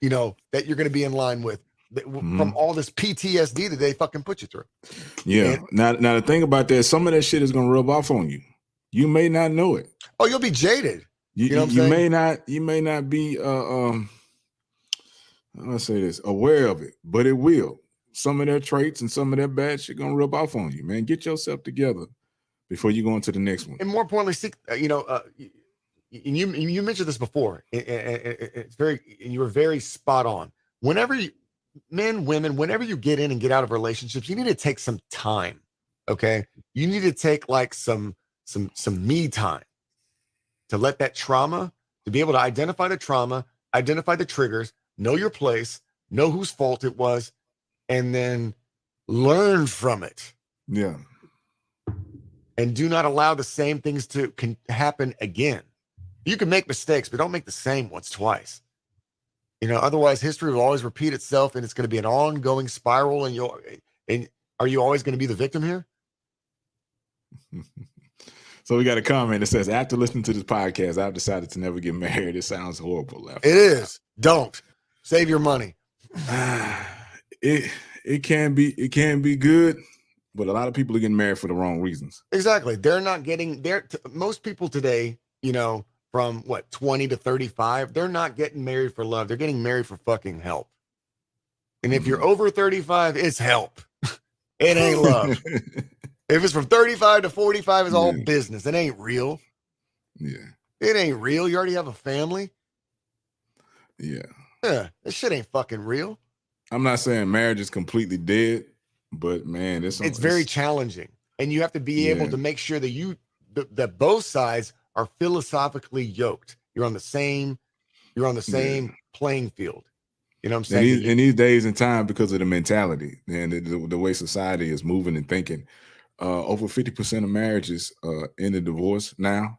that you're gonna be in line with from all this PTSD that they fucking put you through. Yeah. And now the thing about that, some of that shit is gonna rub off on you. You may not know it. Oh, you'll be jaded. You may not be I'm gonna say this, aware of it, but it will. Some of their traits and some of their bad shit gonna rub off on you, man. Get yourself together before you go into the next one. And more importantly, seek, you mentioned this before. It's you were very spot on. Whenever women, whenever you get in and get out of relationships, you need to take some time. Okay. You need to take like some me time to let that trauma, to be able to identify the trauma, identify the triggers, know your place, know whose fault it was, and then learn from it. Yeah. And do not allow the same things to happen again. You can make mistakes, but don't make the same ones twice. Otherwise history will always repeat itself, and it's going to be an ongoing spiral. And are you always going to be the victim here? So we got a comment that says, after listening to this podcast, I've decided to never get married. It sounds horrible. It is. Don't. Save your money. It can be good But a lot of people are getting married for the wrong reasons. Exactly. They're not getting there. Most people today, from what, 20 to 35, they're not getting married for love. They're getting married for fucking help. And if you're over 35, it's help. It ain't love. If it's from 35 to 45, it's all business. It ain't real. Yeah. It ain't real. You already have a family. Yeah. Yeah. This shit ain't fucking real. I'm not saying marriage is completely dead, but man, it's very challenging. And you have to be able to make sure that that both sides are philosophically yoked. You're on the same playing field. You know what I'm saying? In these days and time, because of the mentality and the way society is moving and thinking, over 50% of marriages end in divorce now.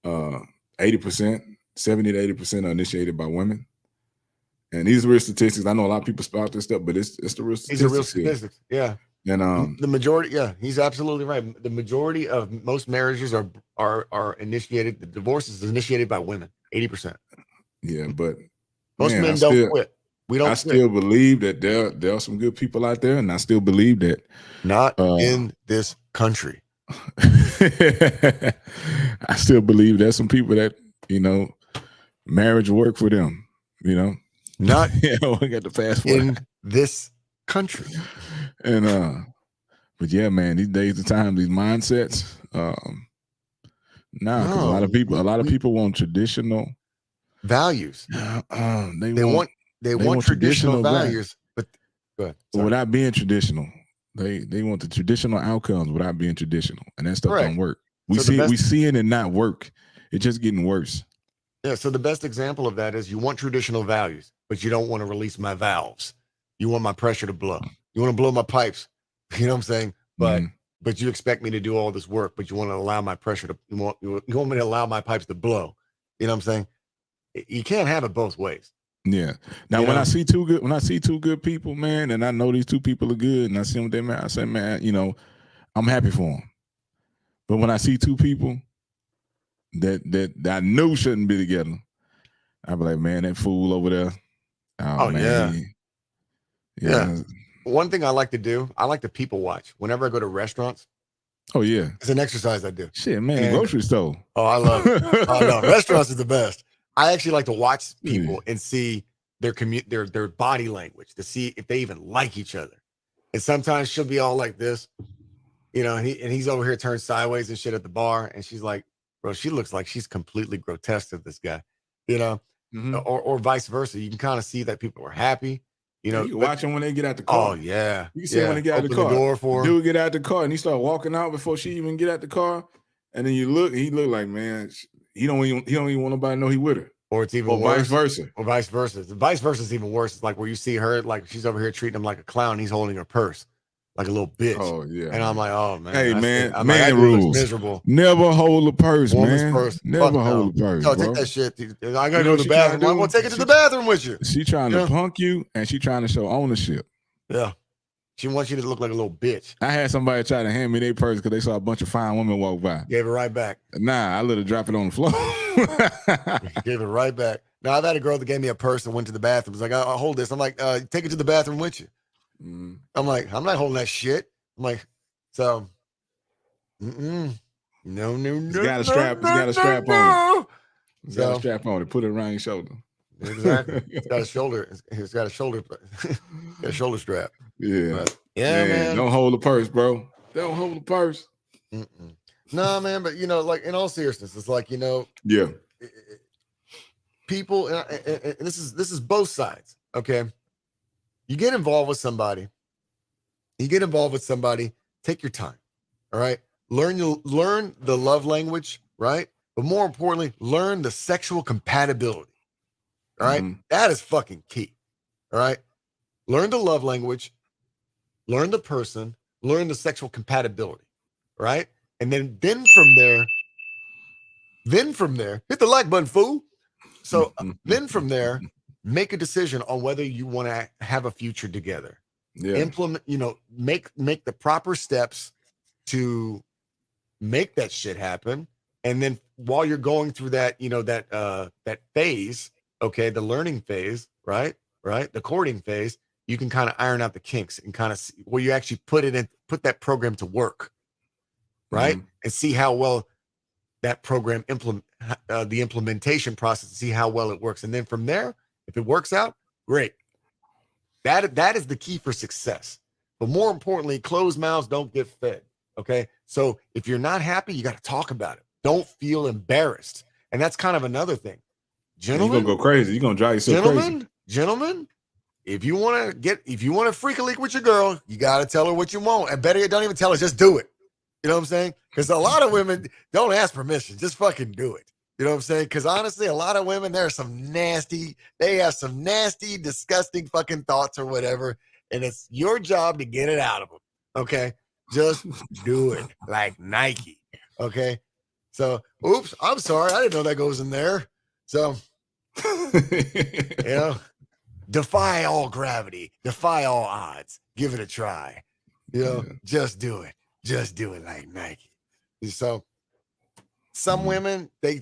80%, 70 to 80% are initiated by women. And these are real statistics. I know a lot of people spout this stuff, but it's the real statistics. These are real statistics. Yeah. And the majority, he's absolutely right. The majority of most marriages are initiated. The divorce is initiated by women. 80%. Yeah, but most men don't quit. We don't. I still believe that there are some good people out there, and I still believe that not in this country. I still believe there's some people that marriage work for them. Not we got to fast forward in this country. And but yeah, man, these days, the time, these mindsets. Because a lot of people want traditional values. They want traditional values, but go ahead. Without being traditional. They want the traditional outcomes without being traditional, and that stuff don't work. We see it and not work. It's just getting worse. Yeah. So the best example of that is you want traditional values, but you don't want to release my valves. You want my pressure to blow. You want to blow my pipes. You know what I'm saying? But you expect me to do all this work, but you want to allow my pressure to. You want me to allow my pipes to blow. You know what I'm saying? You can't have it both ways. Yeah. Now, when I see two good people, man, and I know these two people are good, and I see them there, man, I say, man, I'm happy for them. But when I see two people that I know shouldn't be together, I be like, man, that fool over there. Oh man. Yeah. One thing I like to do, I like to people watch. Whenever I go to restaurants. Oh yeah. It's an exercise I do. Shit, man, the grocery store. Oh, I love it. Oh no, restaurants is the best. I actually like to watch people and see their body language to see if they even like each other. And sometimes she'll be all like this, and he's over here turned sideways and shit at the bar, and she's like, bro, she looks like she's completely grotesque to this guy, or vice versa. You can kind of see that people are happy. You can watch them when they get out the car. Oh yeah, you can see when they get out the car. The door for dude get out the car and he start walking out before she even get out the car, and then he look like, man, he don't even want nobody to know he with her. Or it's even worse. Vice versa. Or vice versa. The vice versa is even worse. It's like where you see her, like she's over here treating him like a clown. He's holding her purse like a little bitch. Oh yeah. And I'm like, oh man. Hey man, man rules. Miserable. Never hold a purse, Woman's man. Purse. Never hold a purse. No, take that shit. I gotta go to the bathroom. I'm gonna take it to the bathroom with you. She trying to punk you, and she trying to show ownership. Yeah. She wants you to look like a little bitch. I had somebody try to hand me their purse because they saw a bunch of fine women walk by. Gave it right back. Nah, I let her drop it on the floor. Gave it right back. Now, I've had a girl that gave me a purse and went to the bathroom. It's like, I'll hold this. I'm like, take it to the bathroom with you. I'm like, I'm not holding that shit. I'm like, so, no. It's got a strap. It's got a strap on it. It's got a strap on it. Put it around your shoulder. Exactly. It's got a shoulder. It's got a shoulder. A shoulder strap. Yeah. But, man. Don't hold the purse, bro. Don't hold the purse. Nah, man. But like in all seriousness, it's like Yeah. People, and this is both sides. Okay. You get involved with somebody. Take your time. All right. Learn the love language. Right. But more importantly, learn the sexual compatibility. All right. That is fucking key. All right. Learn the love language, learn the person, learn the sexual compatibility. Right. And then from there, hit the like button, fool. So then from there, make a decision on whether you want to have a future together. Yeah. Implement, make the proper steps to make that shit happen. And then while you're going through that, that phase, okay, the learning phase, right? The courting phase, you can kind of iron out the kinks and kind of where you actually put that program to work, right? And see how well that program the implementation process, see how well it works. And then from there, if it works out, great. That is the key for success. But more importantly, closed mouths don't get fed. Okay. So if you're not happy, you got to talk about it. Don't feel embarrassed. And that's kind of another thing. Gentlemen, you're gonna go crazy. You're gonna drive yourself crazy. Gentlemen, if you want to freak a leak with your girl, you got to tell her what you want. And better yet, don't even tell her, just do it. You know what I'm saying? Because a lot of women don't ask permission, just fucking do it. You know what I'm saying? Because honestly, a lot of women, they have some nasty, disgusting fucking thoughts or whatever. And it's your job to get it out of them. Okay. Just do it like Nike. Okay. So, oops, I'm sorry. I didn't know that goes in there. So, defy all gravity, defy all odds, give it a try. Just do it. Just do it like Nike. So, some women, they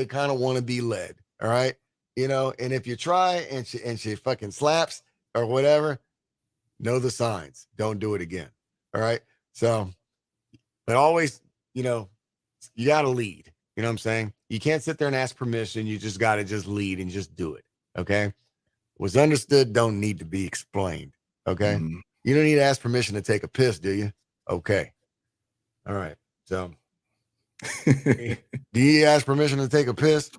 kind of want to be led. All right. And if you try and she fucking slaps or whatever, know the signs. Don't do it again. All right. So, but always, you got to lead. You know what I'm saying? You can't sit there and ask permission. You just got to just lead and just do it. Okay. What's understood don't need to be explained. Okay. You don't need to ask permission to take a piss, do you? Okay. All right. So, do you ask permission to take a piss?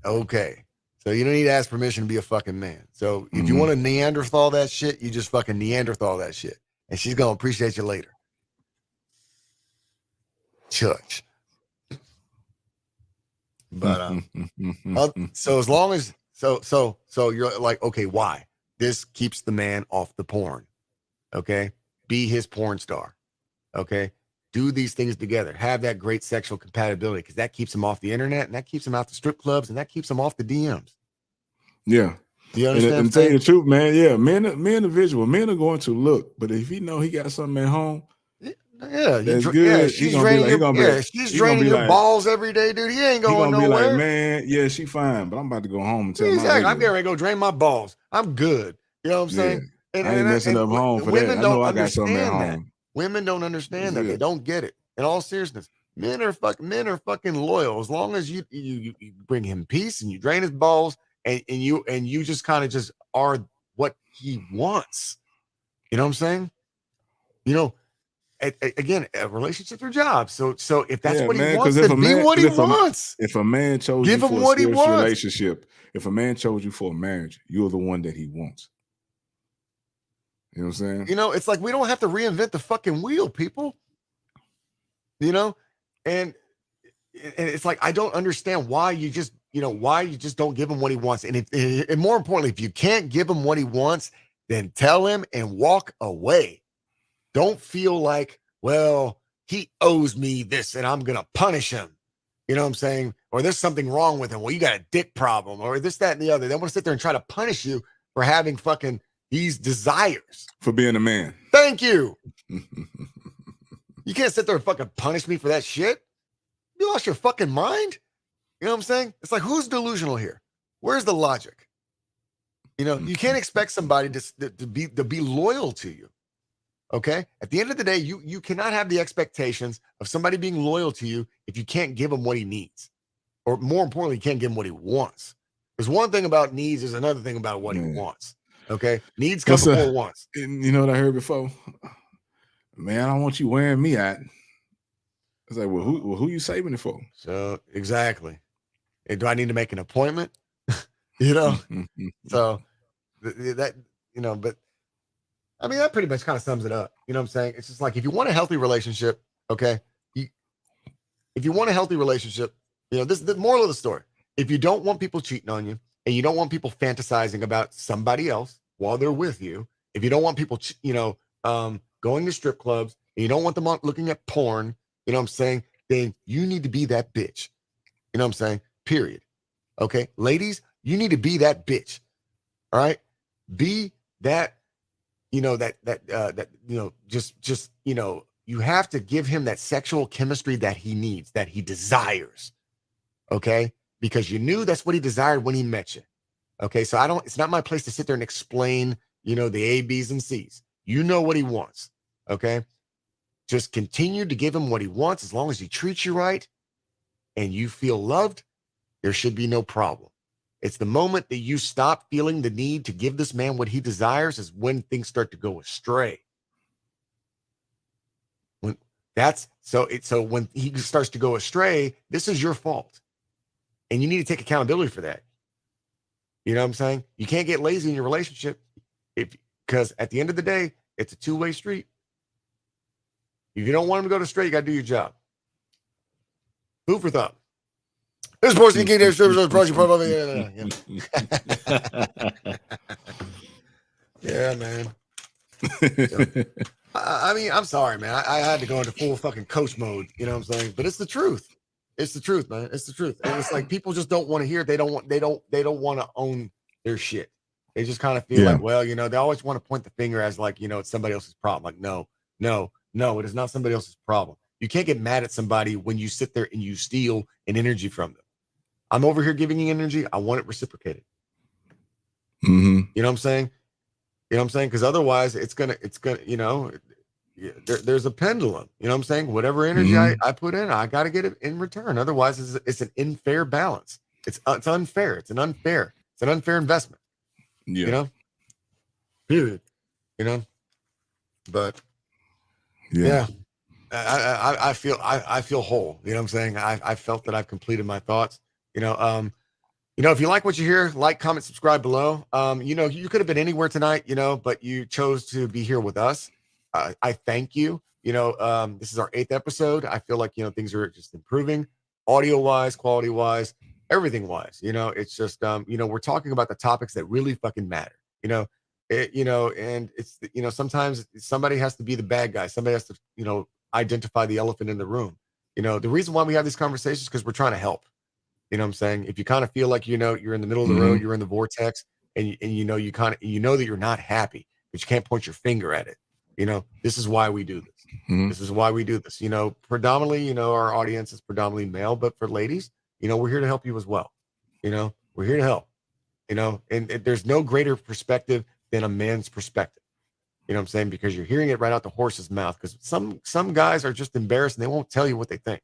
Okay. So you don't need to ask permission to be a fucking man. So if you want to Neanderthal that shit, you just fucking Neanderthal that shit. And she's going to appreciate you later. Church. But so as long as so you're like, okay, why? This keeps the man off the porn. Okay. Be his porn star. Okay. Do these things together. Have that great sexual compatibility, because that keeps him off the internet, and that keeps him out the strip clubs, and that keps him off the DMs. Yeah. Do you understand? And tell you the truth, man. Yeah, men are visual. Men are going to look, but if he know he got something at home, that's good. Yeah, she's draining your balls every day, dude. He ain't going nowhere. Be like, man, yeah, she fine, but I'm about to go home and tell my exactly. I'm getting ready to go drain my balls. I'm good. You know what I'm saying? And I ain't messing up home for that. I know I got something at home. Women don't understand that. They don't get it. In all seriousness, men are fucking loyal. As long as you bring him peace and you drain his balls and you just kind of just are what he wants. You know what I'm saying? Again, relationships are jobs. So if that's what he wants, then be what he wants. If a man chose you for a serious relationship, if a man chose you for a marriage, you're the one that he wants. You know what I'm saying? It's like we don't have to reinvent the fucking wheel, people. And it's like I don't understand why you just don't give him what he wants. And more importantly, if you can't give him what he wants, then tell him and walk away. Don't feel like, well, he owes me this and I'm going to punish him. You know what I'm saying? Or there's something wrong with him. Well, you got a dick problem or this, that, and the other. They want to sit there and try to punish you for having fucking these desires. For being a man. Thank you. You can't sit there and fucking punish me for that shit. You lost your fucking mind? You know what I'm saying? It's like, who's delusional here? Where's the logic? You can't expect somebody to be loyal to you. Okay. At the end of the day, you cannot have the expectations of somebody being loyal to you if you can't give him what he needs, or more importantly, you can't give him what he wants. There's one thing about needs. There's another thing about what he wants. Okay. Needs come before wants. You know what I heard before? Man, I don't want you wearing me out. It's like, well, who you saving it for? So exactly. And do I need to make an appointment? So that, but I mean, that pretty much kind of sums it up. You know what I'm saying? It's just like, if you want a healthy relationship, okay, if you want a healthy relationship, this is the moral of the story. If you don't want people cheating on you and you don't want people fantasizing about somebody else while they're with you, if you don't want people, going to strip clubs and you don't want them looking at porn, you know what I'm saying? Then you need to be that bitch. You know what I'm saying? Period. Okay. Ladies, you need to be that bitch. All right. Be that, you have to give him that sexual chemistry that he needs, that he desires. Okay. Because you knew that's what he desired when he met you. Okay. So it's not my place to sit there and explain, the A, B's, and C's. You know what he wants. Okay. Just continue to give him what he wants. As long as he treats you right and you feel loved, there should be no problem. It's the moment that you stop feeling the need to give this man what he desires is when things start to go astray. When he starts to go astray, this is your fault. And you need to take accountability for that. You know what I'm saying? You can't get lazy in your relationship because at the end of the day, it's a two-way street. If you don't want him to go straight, you got to do your job. Food for thought. This portion of King David Service brought you part of Yeah, man. I mean, I'm sorry, man. I had to go into full fucking coach mode. You know what I'm saying? But it's the truth. It's the truth, man. It's the truth. And it's like people just don't want to hear it. They don't want to own their shit. They just kind of feel like, well, they always want to point the finger as like, it's somebody else's problem. Like, no, it is not somebody else's problem. You can't get mad at somebody when you sit there and you steal an energy from them. I'm over here giving you energy. I want it reciprocated. Mm-hmm. You know what I'm saying? Because otherwise it's gonna, there's a pendulum. You know what I'm saying? Whatever energy I put in, I got to get it in return. Otherwise, it's an unfair balance. It's unfair. It's an unfair investment. Yeah. Period. But yeah. I feel whole. You know what I'm saying? I felt that I've completed my thoughts. If you like what you hear, like, comment, subscribe below. You could have been anywhere tonight, but you chose to be here with us. I thank you. This is our 8th episode. I feel like, things are just improving audio wise, quality wise, everything wise. It's just, we're talking about the topics that really fucking matter, and it's, sometimes somebody has to be the bad guy. Somebody has to, identify the elephant in the room. The reason why we have these conversations is because we're trying to help. You know what I'm saying? If you kind of feel like, you're in the middle of the road, you're in the vortex, and you kind of, that you're not happy, but you can't point your finger at it. This is why we do this. This is why we do this. Predominantly, our audience is predominantly male, but for ladies, we're here to help you as well. We're here to help, and there's no greater perspective than a man's perspective. You know what I'm saying? Because you're hearing it right out the horse's mouth. Because some guys are just embarrassed and they won't tell you what they think.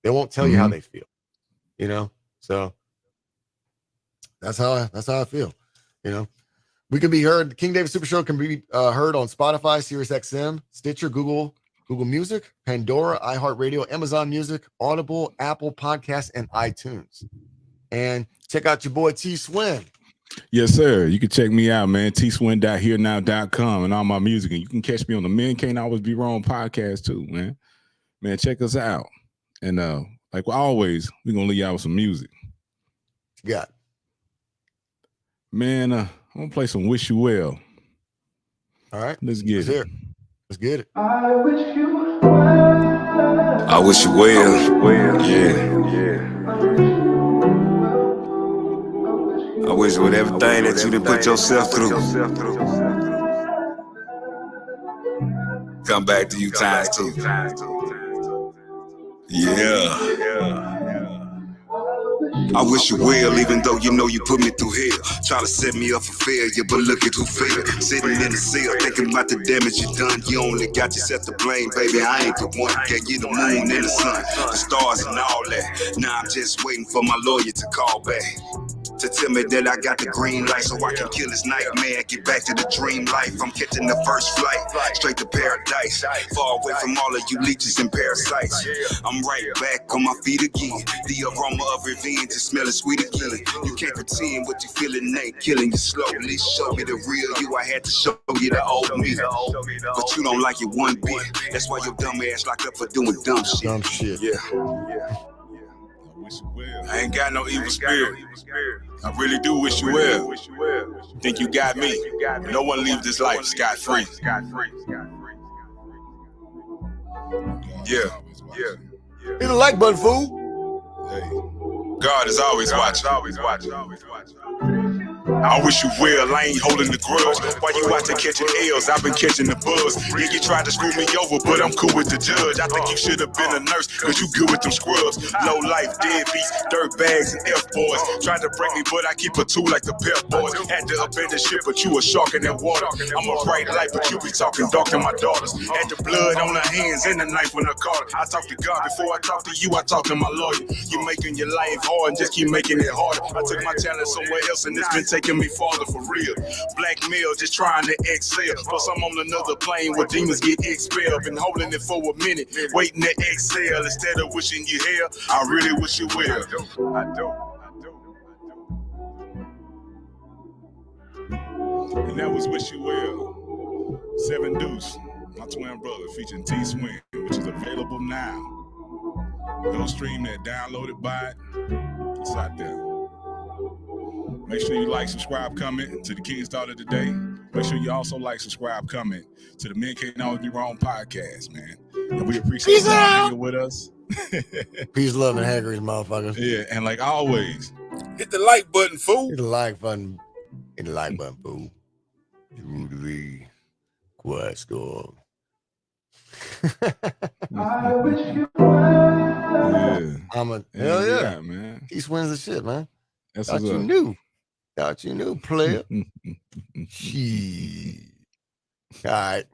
They won't tell you how they feel. So that's how I feel. We can be heard. The King David Super Show can be heard on Spotify, Sirius XM, Stitcher, Google Music, Pandora, iHeartRadio, Amazon Music, Audible, Apple Podcasts, and iTunes. And check out your boy T Swin. Yes, sir. You can check me out, man. tswin.herenow.com and all my music. And you can catch me on the Men Can't Always Be Wrong podcast too, man. Man, check us out. And like always, we're gonna leave y'all with some music. Yeah. Man, I'm gonna play some Wish You Well. All right. Let's get it. Let's get it. I wish you well. I wish you well. Yeah. I wish with everything that you done put yourself through, come back to you times two. Yeah. I wish you well, even though you know you put me through hell. Try to set me up for failure, but look at who failed. Sitting in the cell, thinking about the damage you done. You only got yourself to blame, baby. I ain't the one. Gave you the moon and the sun, the stars and all that. Now I'm just waiting for my lawyer to call back, to tell me that I got the green light so I can kill this nightmare, get back to the dream life. I'm catching the first flight, straight to paradise, far away from all of you leeches and parasites. I'm right back on my feet again. The aroma of revenge is smelling sweet again. You can't pretend what you feeling ain't killing you slowly. Show me the real you, I had to show you the old me. But you don't like it one bit. That's why your dumb ass locked up for doing dumb shit. Yeah. I ain't got no evil spirit. I really do wish you well. Think you got me. No one leaves this life scot-free. Yeah. Hit the like button, fool. God is always watching. I wish you well, I ain't holding the grudge. While you out there catching L's, I've been catching the buzz. Yeah, you tried to screw me over, but I'm cool with the judge. I think you should have been a nurse, cause you good with them scrubs. Low life, deadbeats, dirt bags, and F-boys. Tried to break me, but I keep a tool like the Pep Boys. Had to abandon ship, but you a shark in that water. I'm a bright light, but you be talking dark to my daughters. Had the blood on her hands and the knife when I caught her. I talk to God before I talk to you, I talk to my lawyer. You making your life hard and just keep making it harder. I took my talent somewhere else and it's been taking me farther for real. Blackmail, just trying to excel. Plus I'm on another plane where demons get expelled. Been holding it for a minute, waiting to exhale. Instead of wishing you hell, I really wish you well. I do. And that was Wish You Well. 7 Deuce, my twin brother, featuring T-Swing, which is available now. Go stream that, download it, buy it. It's out there. Make sure you like, subscribe, comment to the King Starter today. Make sure you also like, subscribe, comment to the Men Can't Always Be Wrong podcast, man. And we appreciate you hanging with us. Peace, love, and haggeries, motherfuckers. Yeah, and like always, Hit the like button, fool. Hit the like button. Hit the like button, fool. Rudy Quiet Storm. I wish you well. yeah. I'm a hell yeah. Man. He swings the shit, man. That's Thought what's you up. knew. Thought you knew, player. Shit. All right.